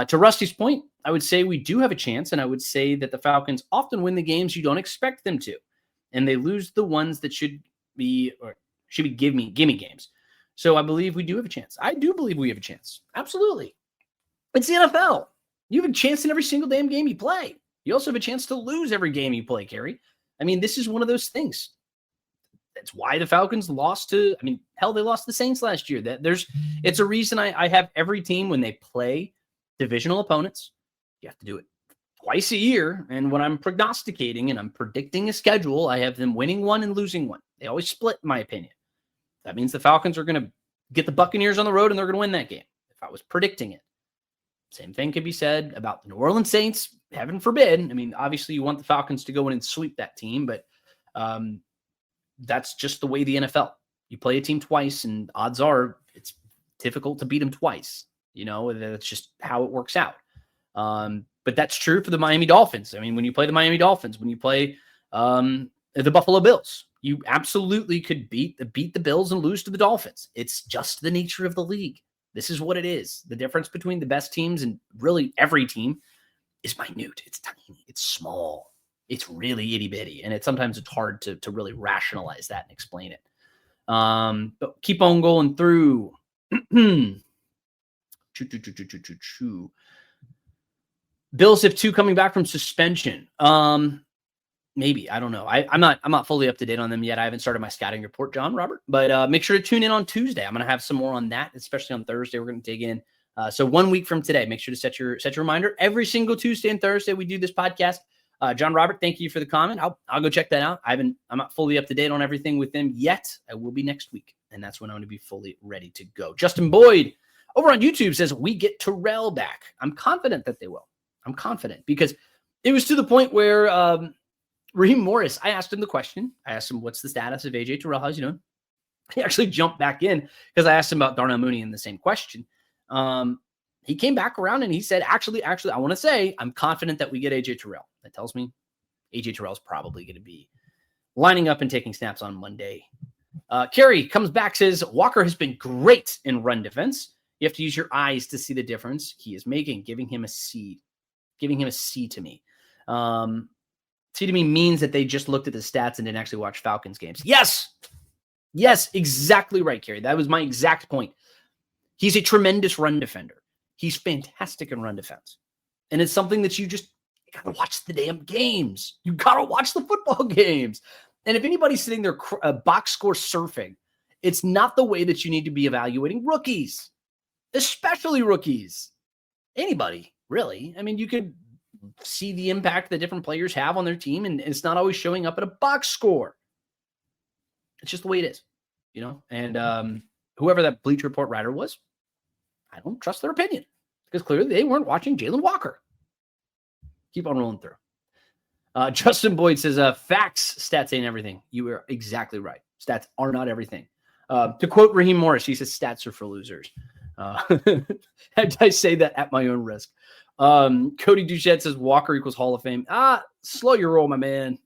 To Rusty's point, I would say we do have a chance, and I would say that the Falcons often win the games you don't expect them to, and they lose the ones that should be gimme games. So I believe we do have a chance. I do believe we have a chance. Absolutely. It's the NFL. You have a chance in every single damn game you play. You also have a chance to lose every game you play, Carrie. I mean, this is one of those things. That's why the Falcons lost they lost the Saints last year. It's a reason I have every team when they play divisional opponents. You have to do it twice a year. And when I'm prognosticating and I'm predicting a schedule, I have them winning one and losing one. They always split, in my opinion. That means the Falcons are going to get the Buccaneers on the road and they're going to win that game. If I was predicting it. Same thing could be said about the New Orleans Saints, heaven forbid. I mean, obviously you want the Falcons to go in and sweep that team, but that's just the way the NFL. You play a team twice, and odds are it's difficult to beat them twice. That's just how it works out. But that's true for the Miami Dolphins. I mean, when you play the Miami Dolphins, when you play the Buffalo Bills, you absolutely could beat the Bills and lose to the Dolphins. It's just the nature of the league. This is what it is. The difference between the best teams and really every team is minute. It's tiny. It's small. It's really itty bitty. And sometimes it's hard to really rationalize that and explain it. But keep on going through. Bills have 2 coming back from suspension. Maybe. I don't know. I'm not fully up to date on them yet. I haven't started my scouting report, John Robert. But make sure to tune in on Tuesday. I'm going to have some more on that, especially on Thursday. We're going to dig in. So 1 week from today, make sure to set your reminder. Every single Tuesday and Thursday, we do this podcast. John Robert, thank you for the comment. I'll go check that out. I'm not fully up to date on everything with them yet. I will be next week, and that's when I'm going to be fully ready to go. Justin Boyd over on YouTube says, we get Terrell back. I'm confident that they will. I'm confident because it was to the point where Raheem Morris, I asked him the question. I asked him, what's the status of AJ Terrell? How's he doing? He actually jumped back in because I asked him about Darnell Mooney in the same question. He came back around and he said, actually, I want to say I'm confident that we get AJ Terrell. That tells me AJ Terrell is probably going to be lining up and taking snaps on Monday. Kerry comes back, says, Walker has been great in run defense. You have to use your eyes to see the difference he is making, giving him a C to me. C to me means that they just looked at the stats and didn't actually watch Falcons games. Yes, exactly right, Kerry. That was my exact point. He's a tremendous run defender. He's fantastic in run defense. And it's something that you got to watch the damn games. You got to watch the football games. And if anybody's sitting there box score surfing, it's not the way that you need to be evaluating rookies, especially rookies. Anybody, really. I mean, you could see the impact that different players have on their team, and it's not always showing up at a box score. It's just the way it is, And whoever that Bleacher Report writer was, I don't trust their opinion because clearly they weren't watching Jalen Walker. Keep on rolling through. Justin Boyd says, facts, stats ain't everything. You are exactly right. Stats are not everything. To quote Raheem Morris, he says, stats are for losers. I say that at my own risk. Cody Duchette says, Walker equals Hall of Fame. Slow your roll, my man.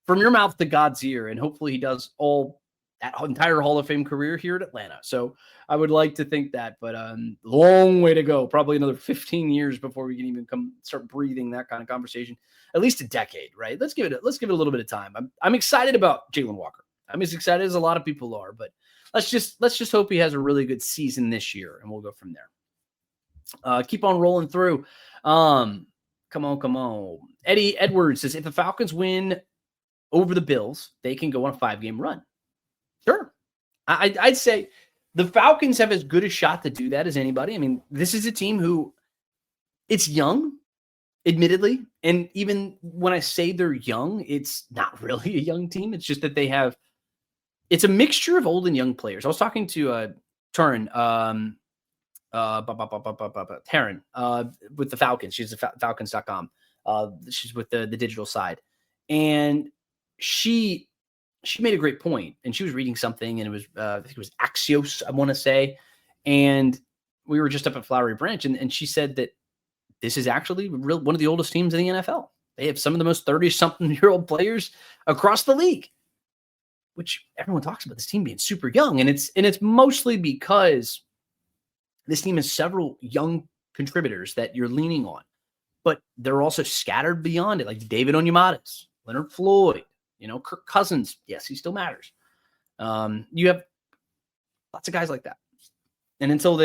From your mouth to God's ear. And hopefully he does that entire Hall of Fame career here at Atlanta. So I would like to think that, but long way to go. Probably another 15 years before we can even start breathing that kind of conversation. At least a decade, right? Let's give it a little bit of time. I'm excited about Jalen Walker. I'm as excited as a lot of people are, but let's just hope he has a really good season this year, and we'll go from there. Keep on rolling through. Come on. Eddie Edwards says, if the Falcons win over the Bills, they can go on a 5-game run. Sure. I'd say the Falcons have as good a shot to do that as anybody. I mean, this is a team who it's young, admittedly. And even when I say they're young, it's not really a young team. It's just that it's a mixture of old and young players. I was talking to Taryn, with the Falcons. She's at Falcons.com. She's with the digital side. And she made a great point, and she was reading something, and it was, I think it was Axios, I want to say. And we were just up at Flowery Branch, and she said that this is actually one of the oldest teams in the NFL. They have some of the most 30-something-year-old players across the league, which everyone talks about this team being super young. And it's mostly because this team has several young contributors that you're leaning on, but they're also scattered beyond it, like David Onyematis, Leonard Floyd, Kirk Cousins. Yes, he still matters. You have lots of guys like that. And until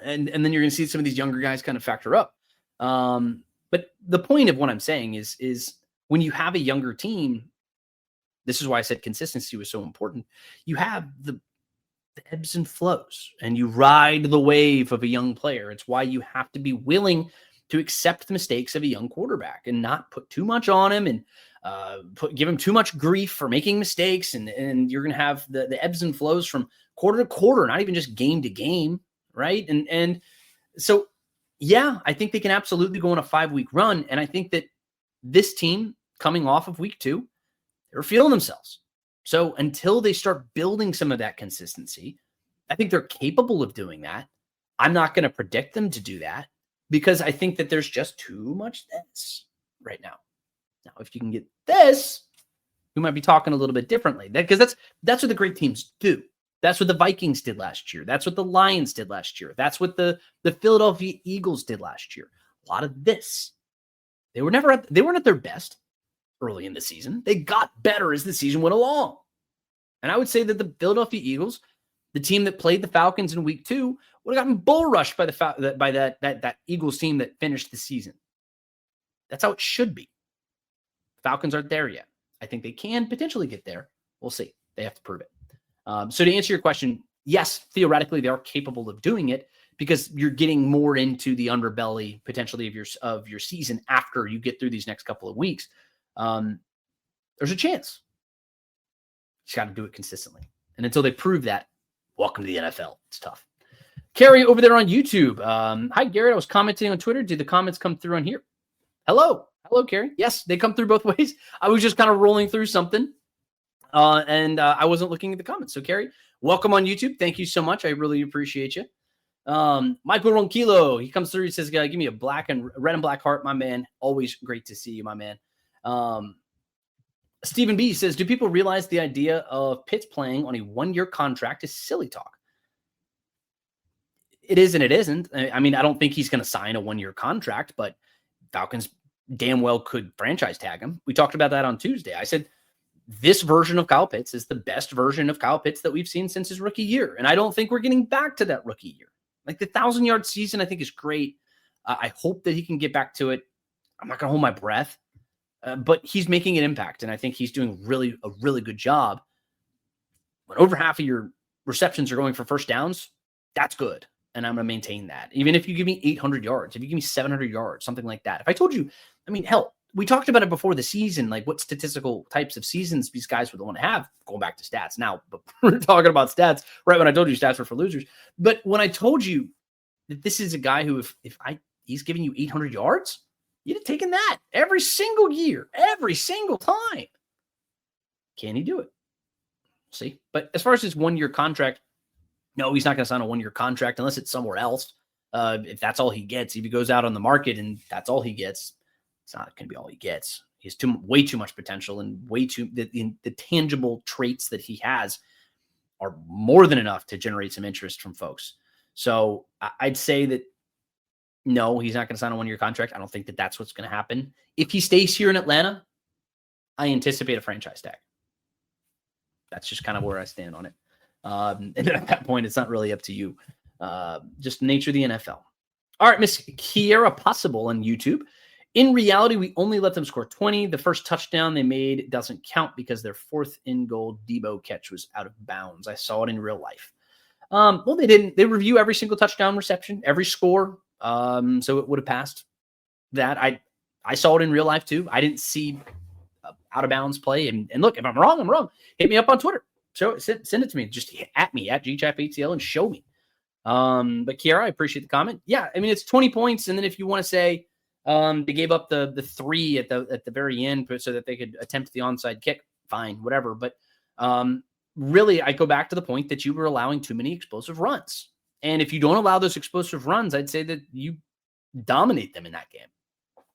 and then you're going to see some of these younger guys kind of factor up. But the point of what I'm saying is when you have a younger team, this is why I said consistency was so important. You have the ebbs and flows, and you ride the wave of a young player. It's why you have to be willing to accept the mistakes of a young quarterback and not put too much on him and give him too much grief for making mistakes. And you're going to have the ebbs and flows from quarter to quarter, not even just game to game. Right. And so, yeah, I think they can absolutely go on a 5-week run. And I think that this team coming off of week 2, they're feeling themselves. So until they start building some of that consistency, I think they're capable of doing that. I'm not going to predict them to do that because I think that there's just too much this right now. Now, if you can get this, we might be talking a little bit differently. Because that's what the great teams do. That's what the Vikings did last year. That's what the Lions did last year. That's what the Philadelphia Eagles did last year. A lot of this. They weren't at their best early in the season. They got better as the season went along. And I would say that the Philadelphia Eagles, the team that played the Falcons in week 2, would have gotten bull rushed by that Eagles team that finished the season. That's how it should be. Falcons aren't there yet. I think they can potentially get there. We'll see. They have to prove it. So to answer your question, yes, theoretically, they are capable of doing it because you're getting more into the underbelly potentially of your season after you get through these next couple of weeks. There's a chance. You just got to do it consistently. And until they prove that, welcome to the NFL. It's tough. Carrie over there on YouTube. Hi, Garrett. I was commenting on Twitter. Did the comments come through on here? Hello, Carrie. Yes, they come through both ways. I was just kind of rolling through something, and I wasn't looking at the comments. So, Carrie, welcome on YouTube. Thank you so much. I really appreciate you. Michael Ronquillo, he comes through. He says, "Give me a red and black heart, my man. Always great to see you, my man." Stephen B says, "Do people realize the idea of Pitts playing on a 1-year contract is silly talk?" It is and it isn't. I mean, I don't think he's going to sign a 1-year contract, but Falcons damn well could franchise tag him. We talked about that on Tuesday. I said, this version of Kyle Pitts is the best version of Kyle Pitts that we've seen since his rookie year. And I don't think we're getting back to that rookie year. Like the 1,000-yard season, I think is great. I hope that he can get back to it. I'm not going to hold my breath, but he's making an impact. And I think he's doing a really good job. When over half of your receptions are going for first downs, that's good. And I'm going to maintain that. Even if you give me 800 yards, if you give me 700 yards, something like that. If I told you, I mean, hell, we talked about it before the season, like what statistical types of seasons these guys would want to have, going back to stats now, but we're talking about stats right when I told you stats were for losers. But when I told you that this is a guy who, if he's giving you 800 yards, you'd have taken that every single year, every single time. Can he do it? See, but as far as his 1-year contract, no, he's not going to sign a 1-year contract unless it's somewhere else. If that's all he gets, if he goes out on the market and that's all he gets, it's not going to be all he gets. He has way too much potential, and the tangible traits that he has are more than enough to generate some interest from folks. So I'd say that no, he's not going to sign a 1-year contract. I don't think that that's what's going to happen. If he stays here in Atlanta, I anticipate a franchise tag. That's just kind of where I stand on it. And at that point, it's not really up to you. Just the nature of the NFL. All right, Miss Kiera Possible on YouTube. In reality, we only let them score 20. The first touchdown they made doesn't count because their 4th and goal Debo catch was out of bounds. I saw it in real life. Well, they didn't. They review every single touchdown reception, every score. So it would have passed that. I saw it in real life too. I didn't see out of bounds play. And look, if I'm wrong, I'm wrong. Hit me up on Twitter. Send it to me. Just at me at GChapATL and show me. But Kiara, I appreciate the comment. Yeah, I mean it's 20 points, and then if you want to say they gave up the 3 at the very end so that they could attempt the onside kick, fine, whatever. But really, I go back to the point that you were allowing too many explosive runs, and if you don't allow those explosive runs, I'd say that you dominate them in that game.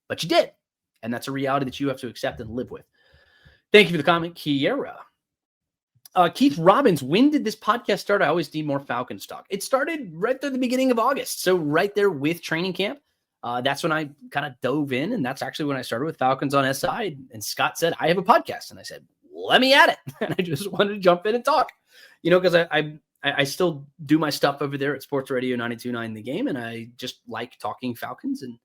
But you did, and that's a reality that you have to accept and live with. Thank you for the comment, Kiera. Keith Robbins, when did this podcast start? I always need more Falcons talk. It started right at the beginning of August. So right there with training camp. That's when I kind of dove in. And that's actually when I started with Falcons on SI. And Scott said, I have a podcast. And I said, let me at it. And I just wanted to jump in and talk, because I still do my stuff over there at Sports Radio 92.9 The Game. And I just like talking Falcons, and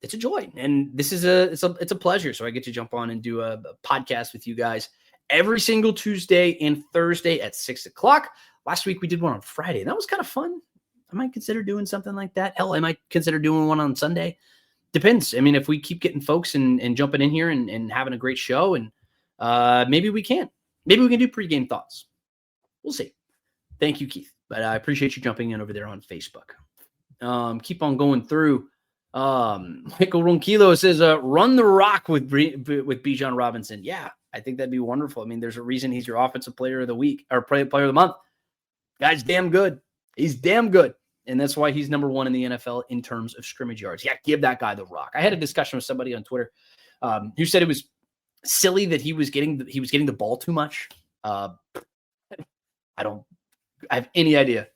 it's a joy. And this is it's a pleasure. So I get to jump on and do a podcast with you guys every single Tuesday and Thursday at 6:00. Last week we did one on Friday, and that was kind of fun. I might consider doing something like that. Hell, I might consider doing one on Sunday. Depends. I mean, if we keep getting folks and jumping in here and having a great show, and maybe we can. Maybe we can do pregame thoughts. We'll see. Thank you, Keith. But I appreciate you jumping in over there on Facebook. Keep on going through. Michael Ronquillo says, run the rock with Bijan Robinson. Yeah. I think that'd be wonderful. I mean, there's a reason he's your offensive player of the week or player of the month. Guy's damn good. He's damn good. And that's why he's number 1 in the NFL in terms of scrimmage yards. Yeah, give that guy the rock. I had a discussion with somebody on Twitter who said it was silly that he was getting the ball too much. I don't have any idea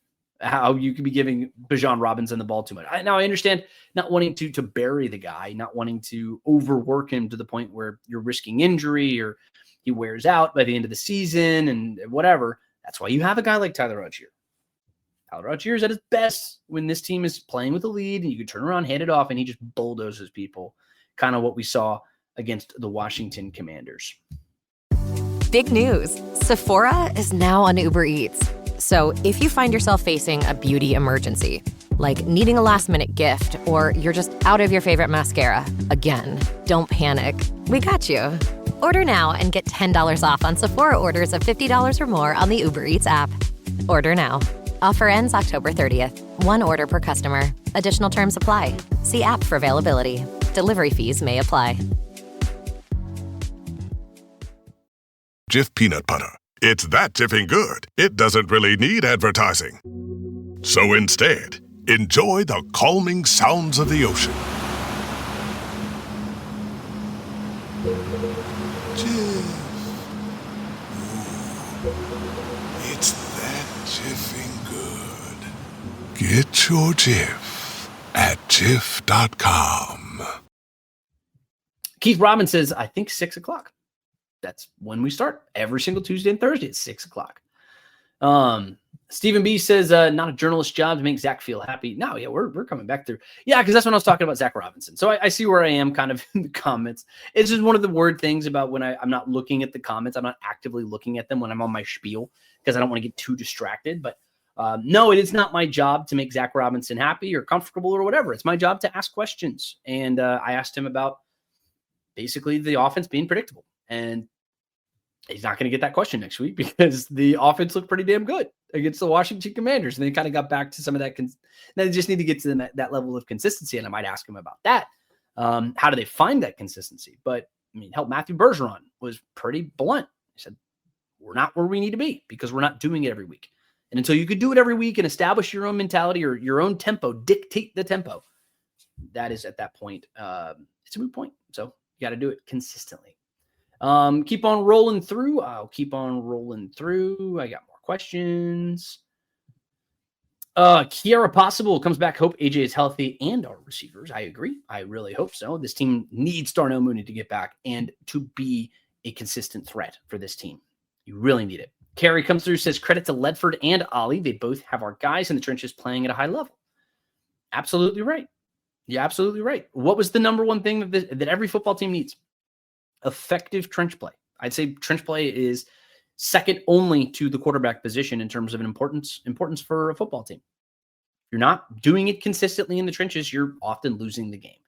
how you could be giving Bijan Robinson the ball too much. Now I understand not wanting to bury the guy, not wanting to overwork him to the point where you're risking injury or he wears out by the end of the season and whatever. That's why you have a guy like Tyler Algier. Tyler Algier is at his best when this team is playing with a lead and you can turn around, hand it off, and he just bulldozes people. Kind of what we saw against the Washington Commanders. Big news. Sephora is now on Uber Eats. So if you find yourself facing a beauty emergency, like needing a last-minute gift, or you're just out of your favorite mascara, again, don't panic. We got you. Order now and get $10 off on Sephora orders of $50 or more on the Uber Eats app. Order now. Offer ends October 30th. One order per customer. Additional terms apply. See app for availability. Delivery fees may apply. Jif peanut butter. It's that jiffing good, it doesn't really need advertising. So instead, enjoy the calming sounds of the ocean. Jif. Ooh, it's that jiffing good. Get your Jif at Jif.com. Keith Robbins says, I think 6 o'clock. That's when we start every single Tuesday and Thursday at 6 o'clock. Stephen B says, not a journalist's job to make Zach feel happy. No, yeah, we're coming back through. Yeah, because that's when I was talking about Zach Robinson. So I see where I am kind of in the comments. It's just one of the weird things about when I'm not looking at the comments. I'm not actively looking at them when I'm on my spiel because I don't want to get too distracted. But no, it is not my job to make Zach Robinson happy or comfortable or whatever. It's my job to ask questions. And I asked him about basically the offense being predictable. And he's not going to get that question next week because the offense looked pretty damn good against the Washington Commanders. And they kind of got back to some of that. They just need to get to that level of consistency. And I might ask him about that. How do they find that consistency? But I mean, hell, Matthew Bergeron was pretty blunt. He said, we're not where we need to be because we're not doing it every week. And until you could do it every week and establish your own mentality or your own tempo, dictate the tempo, that is at that point, it's a moot point. So you got to do it consistently. Keep on rolling through. I'll keep on rolling through. I got more questions. Kiara Possible comes back. Hope AJ is healthy and our receivers. I agree. I really hope so. This team needs Darnell Mooney to get back and to be a consistent threat for this team. You really need it. Carrie comes through, says credit to Ledford and Ollie. They both have our guys in the trenches playing at a high level. Absolutely right. Yeah, absolutely right. What was the number one thing that every football team needs? Effective trench play. I'd say trench play is second only to the quarterback position in terms of an importance for a football team. If you're not doing it consistently in the trenches, you're often losing the game.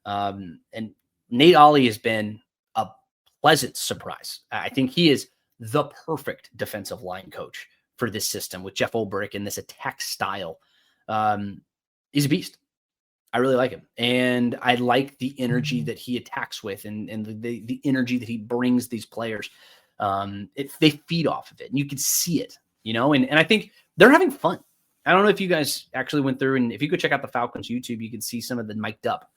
And Nate Ollie has been a pleasant surprise. I think he is the perfect defensive line coach for this system with Jeff Ulbrich and this attack style. He's a beast. I really like him. And I like the energy that he attacks with and the energy that he brings these players. They feed off of it and you can see it, and I think they're having fun. I don't know if you guys actually went through and if you go check out the Falcons YouTube, you can see some of the mic'd up.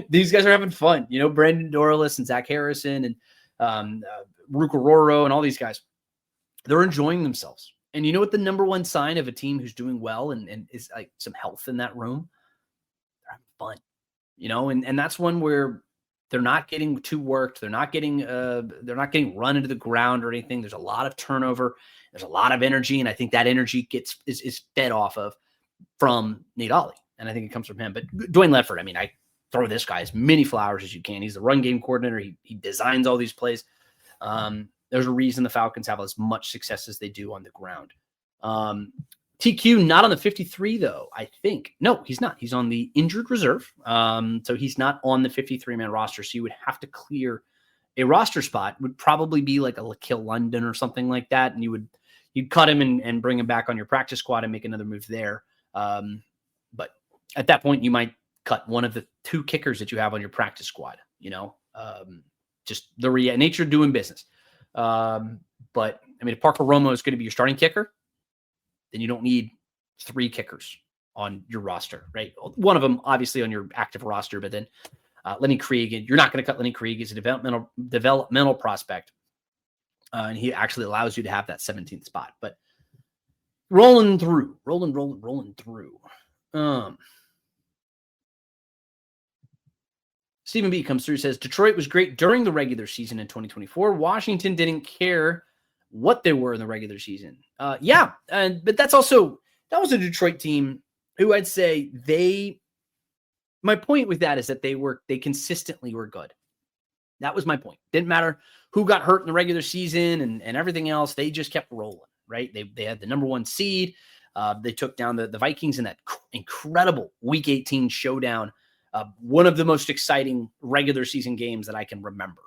These guys are having fun, Brandon Dorlus and Zach Harrison and Ruka Roro and all these guys. They're enjoying themselves. And you know what the number one sign of a team who's doing well and is like some health in that room? Fun, and that's one where they're not getting too worked. They're not getting run into the ground or anything. There's a lot of turnover. There's a lot of energy. And I think that energy is fed off of from Nate Ollie. And I think it comes from him, but Dwayne Ledford, I mean, I throw this guy as many flowers as you can. He's the run game coordinator. He designs all these plays. There's a reason the Falcons have as much success as they do on the ground. TQ not on the 53 though, I think. No, he's not. He's on the injured reserve. So he's not on the 53-man roster. So you would have to clear a roster spot. Would probably be like a Lakill London or something like that. And you'd cut him and bring him back on your practice squad and make another move there. But at that point, you might cut one of the two kickers that you have on your practice squad, just the nature of doing business. But I mean, if Parker Romo is going to be your starting kicker, then you don't need three kickers on your roster, right? One of them obviously on your active roster, but then Lenny Krieg, you're not going to cut Lenny Krieg. He's a developmental prospect. And he actually allows you to have that 17th spot, but rolling through. Stephen B comes through, says Detroit was great during the regular season in 2024. Washington didn't care what they were in the regular season. But that was a Detroit team who I'd say my point with that is that they consistently were good. That was my point. Didn't matter who got hurt in the regular season and everything else. They just kept rolling, right? They had the number 1 seed. They took down the Vikings in that incredible Week 18 showdown. One of the most exciting regular season games that I can remember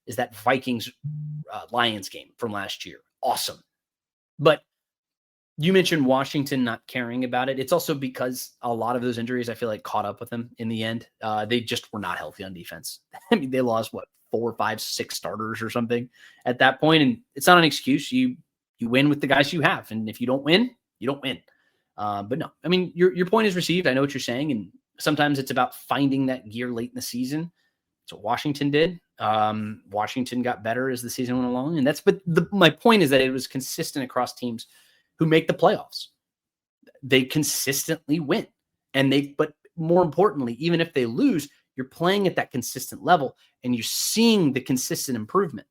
is that Vikings Lions game from last year. Awesome. But you mentioned Washington not caring about it. It's also because a lot of those injuries, I feel like, caught up with them in the end. They just were not healthy on defense. I mean, they lost, 4, 5, 6 starters or something at that point. And it's not an excuse. You win with the guys you have. And if you don't win, you don't win. But no, I mean, your point is received. I know what you're saying. And sometimes it's about finding that gear late in the season. That's what Washington did. Washington got better as the season went along. And my point is that it was consistent across teams who make the playoffs. They consistently win. But more importantly, even if they lose, you're playing at that consistent level and you're seeing the consistent improvement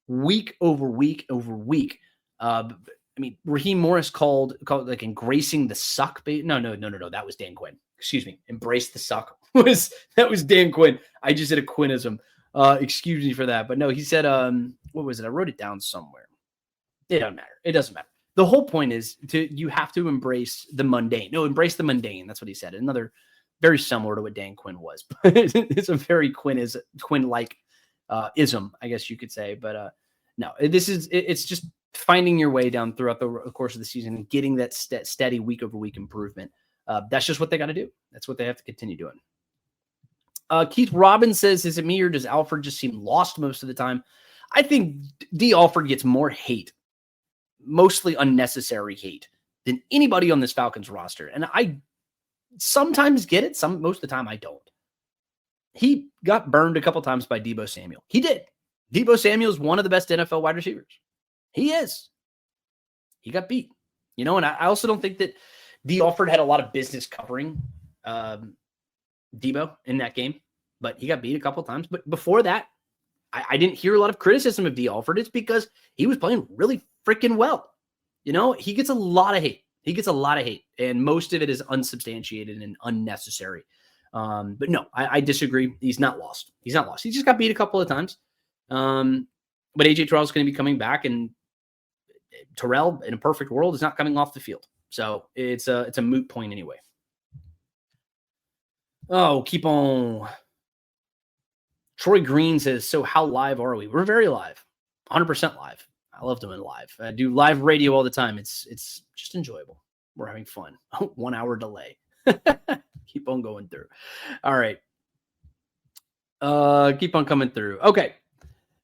week over week over week. I mean, Raheem Morris called like embracing the suck. No. That was Dan Quinn. Excuse me. Embrace the suck that was Dan Quinn. I just did a Quinnism. Excuse me for that. But no, he said, what was it? I wrote it down somewhere. It doesn't matter. It doesn't matter. The whole point is you have to embrace the mundane. No, embrace the mundane. That's what he said. Another very similar to what Dan Quinn was. But it's a very Quinn-like ism, I guess you could say. But no, it's just finding your way down throughout the course of the season and getting that steady week over week improvement. That's just what they got to do. That's what they have to continue doing. Keith Robbins says, is it me or does Alfred just seem lost most of the time? I think D. Alfred gets more hate, mostly unnecessary hate, than anybody on this Falcons roster. And I sometimes get it. Most of the time I don't. He got burned a couple times by Deebo Samuel. He did. Deebo Samuel is one of the best NFL wide receivers. He is. He got beat. And I also don't think that D. Alford had a lot of business covering Deebo in that game, but he got beat a couple times. But before that, I didn't hear a lot of criticism of D. Alford. It's because he was playing really freaking well. He gets a lot of hate. And most of it is unsubstantiated and unnecessary. But no, I disagree. He's not lost. He just got beat a couple of times. But AJ Terrell is going to be coming back, and Terrell, in a perfect world, is not coming off the field. So it's a moot point anyway. Oh, keep on. Troy Green says, so how live are we? We're very live, 100% live. I love doing live. I do live radio all the time. It's just enjoyable. We're having fun. 1 hour delay. Keep on going through. All right. Keep on coming through. Okay.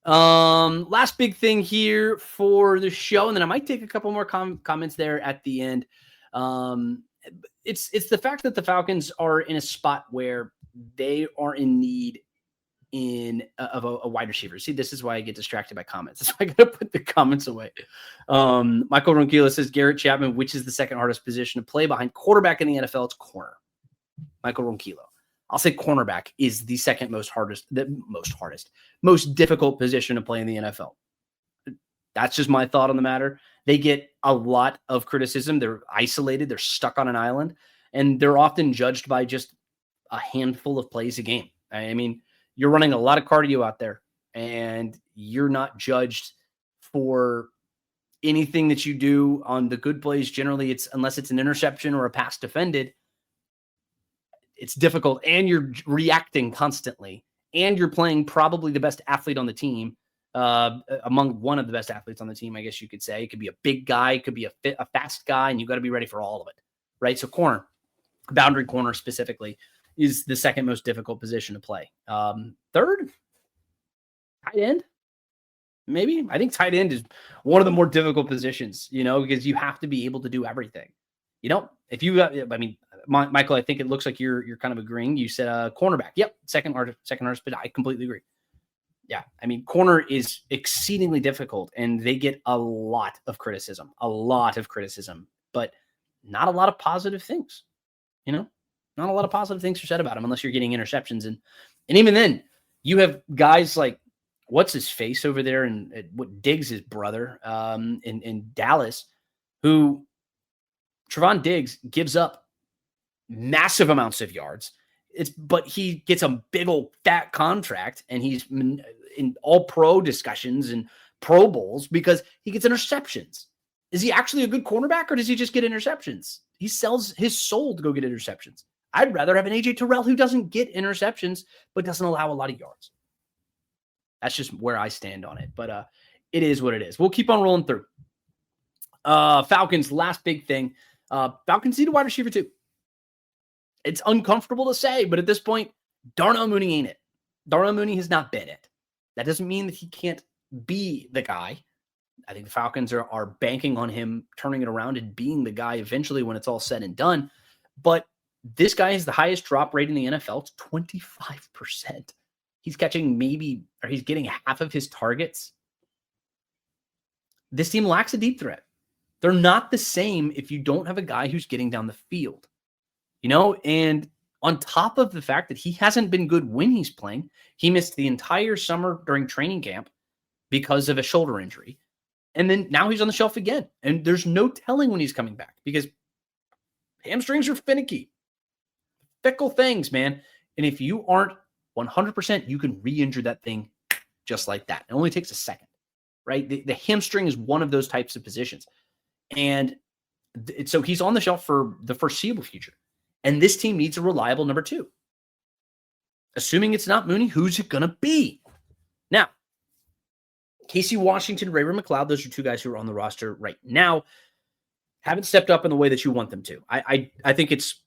Last big thing here for the show, and then I might take a couple more comments there at the end. It's the fact that the Falcons are in a spot where they are in need of a wide receiver. See, this is why I get distracted by comments. That's why I got to put the comments away. Michael Ronquillo says, Garrett Chapman, which is the second hardest position to play behind quarterback in the NFL? It's corner. Michael Ronquillo. I'll say cornerback is the second most difficult position to play in the NFL. That's just my thought on the matter. They get a lot of criticism. They're isolated. They're stuck on an island, and they're often judged by just a handful of plays a game. I mean, you're running a lot of cardio out there, and you're not judged for anything that you do on the good plays. Generally, unless it's an interception or a pass defended, it's difficult, and you're reacting constantly, and you're playing probably the best athlete on the team, among one of the best athletes on the team, I guess you could say. It could be a big guy, it could be a fast guy, and you got to be ready for all of it, right? So corner, boundary corner specifically, is the second most difficult position to play. Third, tight end, maybe. I think tight end is one of the more difficult positions, because you have to be able to do everything. If you, Michael, I think it looks like you're kind of agreeing. You said cornerback. Yep, second hardest, but I completely agree. Yeah, I mean, corner is exceedingly difficult, and they get a lot of criticism, but not a lot of positive things. Not a lot of positive things are said about him unless you're getting interceptions, and even then, you have guys like what's his face over there, and what Diggs' his brother, in Dallas, who Trevon Diggs gives up massive amounts of yards. But he gets a big old fat contract, and he's in all pro discussions and Pro Bowls because he gets interceptions. Is he actually a good cornerback, or does he just get interceptions? He sells his soul to go get interceptions. I'd rather have an AJ Terrell who doesn't get interceptions, but doesn't allow a lot of yards. That's just where I stand on it. But it is what it is. We'll keep on rolling through. Falcons, last big thing. Falcons need a wide receiver too. It's uncomfortable to say, but at this point, Darnell Mooney ain't it. Darnell Mooney has not been it. That doesn't mean that he can't be the guy. I think the Falcons are banking on him turning it around and being the guy eventually when it's all said and done. But this guy has the highest drop rate in the NFL. It's 25%. He's catching he's getting half of his targets. This team lacks a deep threat. They're not the same if you don't have a guy who's getting down the field. And on top of the fact that he hasn't been good when he's playing, he missed the entire summer during training camp because of a shoulder injury. And then now he's on the shelf again. And there's no telling when he's coming back because hamstrings are finicky. Fickle things, man. And if you aren't 100%, you can re-injure that thing just like that. It only takes a second, right? The hamstring is one of those types of positions. And so he's on the shelf for the foreseeable future. And this team needs a reliable number 2. Assuming it's not Mooney, who's it going to be? Now, Casey Washington, Ray McLeod, those are 2 guys who are on the roster right now, haven't stepped up in the way that you want them to. I think it's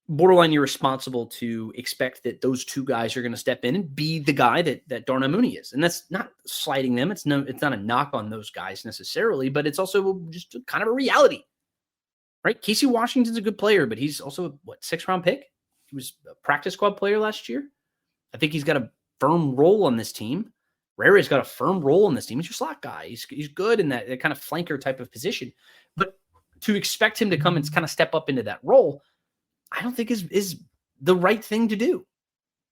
borderline irresponsible to expect that those 2 guys are going to step in and be the guy that Darnell Mooney is. And that's not slighting them. It's not a knock on those guys necessarily, but it's also just kind of a reality, right? Casey Washington's a good player, but he's also a 6th-round pick. He was a practice squad player last year. I think he's got a firm role on this team. Ray's got a firm role in this team. He's your slot guy. He's good in that kind of flanker type of position. But to expect him to come and kind of step up into that role, I don't think is the right thing to do.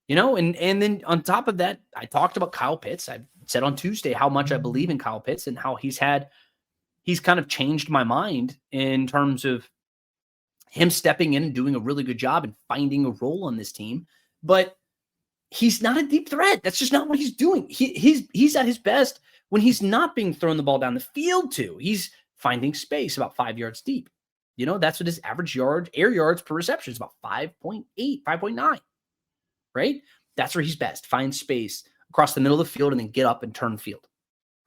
And then on top of that, I talked about Kyle Pitts. I said on Tuesday how much I believe in Kyle Pitts and how he's kind of changed my mind in terms of him stepping in and doing a really good job and finding a role on this team. But he's not a deep threat. That's just not what he's doing. He's at his best when he's not being thrown the ball down the field to. He's finding space about 5 yards deep. That's what his average air yards per reception is, about 5.8, 5.9, right? That's where he's best. Find space across the middle of the field and then get up and turn field,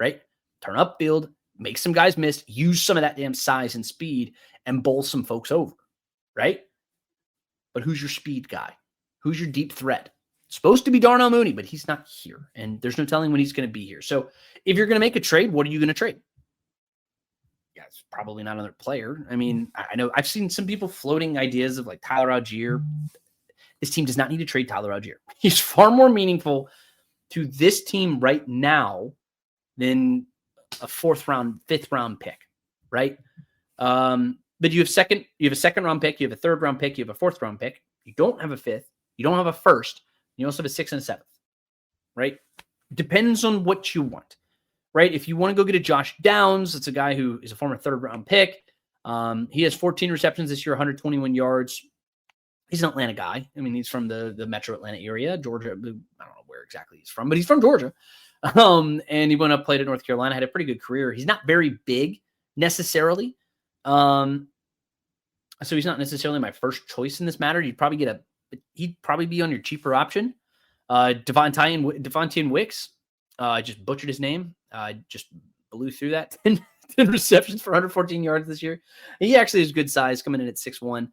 right? Turn up field, make some guys miss, use some of that damn size and speed and bowl some folks over, right? But who's your speed guy? Who's your deep threat? Supposed to be Darnell Mooney, but he's not here. And there's no telling when he's going to be here. So if you're going to make a trade, what are you going to trade? Yeah, it's probably not another player. I mean, I know I've seen some people floating ideas of like Tyler Algier. This team does not need to trade Tyler Algier. He's far more meaningful to this team right now than a 4th round, 5th round pick, right? But you have a 2nd round pick, you have a 3rd round pick, you have a 4th round pick. You don't have a 5th, you don't have a 1st, you also have a 6th and a 7th, right? Depends on what you want, right? If you want to go get a Josh Downs, it's a guy who is a former 3rd round pick. He has 14 receptions this year, 121 yards. He's an Atlanta guy. I mean, he's from the metro Atlanta area, Georgia. I don't know where exactly he's from, but he's from Georgia. And he went up, played at North Carolina, had a pretty good career. He's not very big necessarily. So he's not necessarily my first choice in this matter. He'd probably be on your cheaper option. Devontae Wicks. I just butchered his name. I just blew through that. 10 receptions for 114 yards this year. He actually is good size, coming in at 6'1".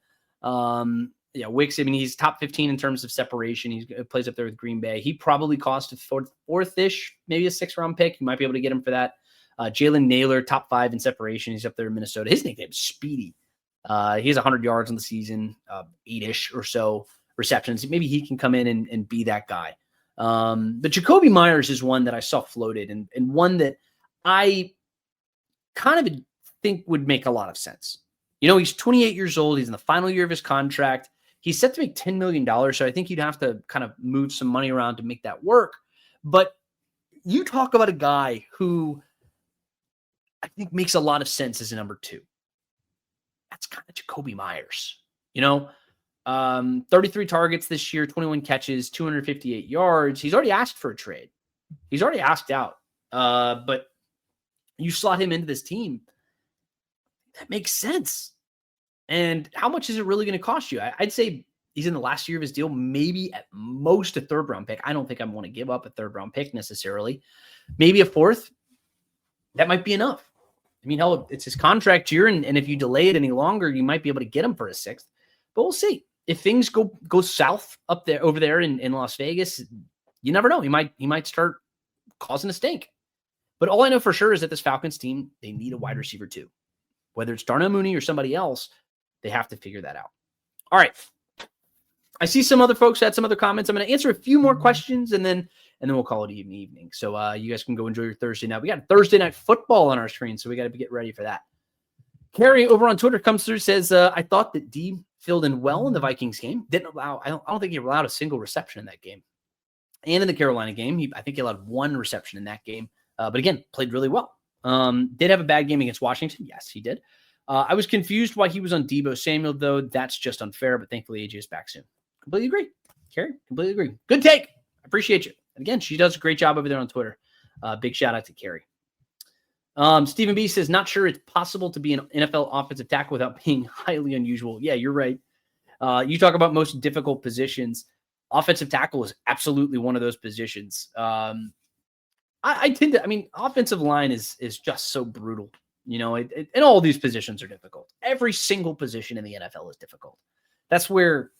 Wicks, I mean, he's top 15 in terms of separation. He plays up there with Green Bay. He probably cost a 4th-ish, maybe a 6th-round pick. You might be able to get him for that. Jalen Naylor, top 5 in separation. He's up there in Minnesota. His nickname is Speedy. He has 100 yards on the season, 8-ish or so receptions. Maybe he can come in and be that guy. But Jacoby Myers is one that I saw floated and one that I kind of think would make a lot of sense. He's 28 years old. He's in the final year of his contract. He's set to make $10 million. So I think you'd have to kind of move some money around to make that work. But you talk about a guy who I think makes a lot of sense as a number 2. That's kind of Jacoby Myers. 33 targets this year, 21 catches, 258 yards. He's already asked for a trade. He's already asked out. But you slot him into this team. that makes sense. And how much is it really going to cost you? I'd say he's in the last year of his deal, maybe at most a third-round pick. I don't think I want to give up a third-round pick necessarily. Maybe a fourth. That might be enough. I mean, hell, it's his contract year, and if you delay it any longer, you might be able to get him for a sixth. But we'll see. If things go south over there in Las Vegas, you never know. He might start causing a stink. But all I know for sure is that this Falcons team, they need a wide receiver too. Whether it's Darnell Mooney or somebody else, they have to figure that out. All right. I see some other folks had some other comments. I'm going to answer a few more questions and then we'll call it evening. So you guys can go enjoy your Thursday night. We got Thursday night football on our screen, so we got to get ready for that. Carrie over on Twitter comes through, says, I thought that D filled in well in the Vikings game. I don't think he allowed a single reception in that game. And in the Carolina game, I think he allowed one reception in that game. But again, played really well. Did have a bad game against Washington. Yes, he did. I was confused why he was on Deebo Samuel, though. That's just unfair, but thankfully AJ is back soon. Completely agree. Carrie, completely agree. Good take. I appreciate you. And again, she does a great job over there on Twitter. Big shout out to Carrie. Stephen B says, not sure it's possible to be an NFL offensive tackle without being highly unusual. Yeah, you're right. You talk about most difficult positions. Offensive tackle is absolutely one of those positions. Offensive line is just so brutal. You know, and all these positions are difficult. Every single position in the NFL is difficult. That's where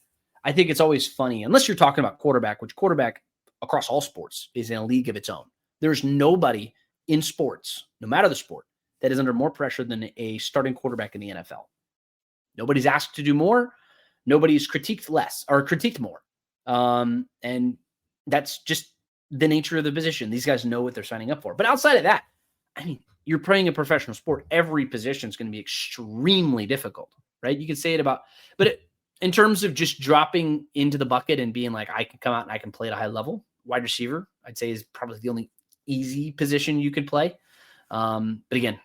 I think it's always funny, unless you're talking about quarterback, which quarterback across all sports is in a league of its own. There's nobody in sports, no matter the sport, that is under more pressure than a starting quarterback in the NFL. Nobody's asked to do more. Nobody's critiqued less or critiqued more. And that's just the nature of the position. These guys know what they're signing up for. But outside of that, I mean, you're playing a professional sport. Every position is going to be extremely difficult, right? You can say it about, but in terms of just dropping into the bucket and being like, I can come out and I can play at a high level, wide receiver, I'd say is probably the only easy position you could play. But again,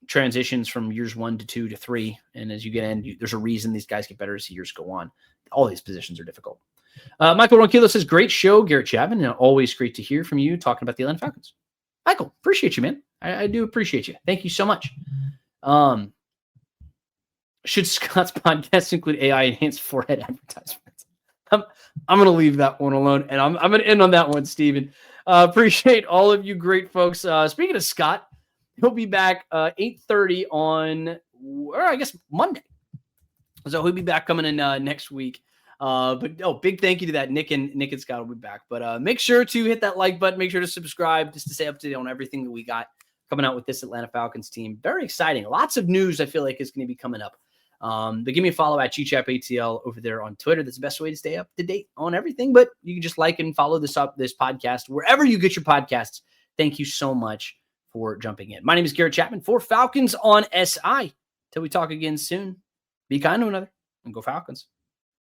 transitions from years 1 to 2 to 3. And as you get in, there's a reason these guys get better as the years go on. All these positions are difficult. Michael Ronquillo says, great show, Garrett Chapman. And always great to hear from you talking about the Atlanta Falcons. Michael, appreciate you, man. I do appreciate you. Thank you so much. Should Scott's podcast include AI enhanced forehead advertisements? I'm going to leave that one alone, and I'm going to end on that one, Steven. Appreciate all of you great folks. Speaking of Scott, he'll be back 8:30 on, or I guess Monday. So he'll be back coming in next week. Big thank you to that. Nick and Scott will be back. But make sure to hit that like button. Make sure to subscribe just to stay up to date on everything that we got coming out with this Atlanta Falcons team. Very exciting. Lots of news I feel like is going to be coming up. But give me a follow at GChapATL over there on Twitter. That's the best way to stay up to date on everything. But you can just like and follow this podcast wherever you get your podcasts. Thank you so much for jumping in. My name is Garrett Chapman for Falcons on SI. Till we talk again soon. Be kind to one another and go Falcons.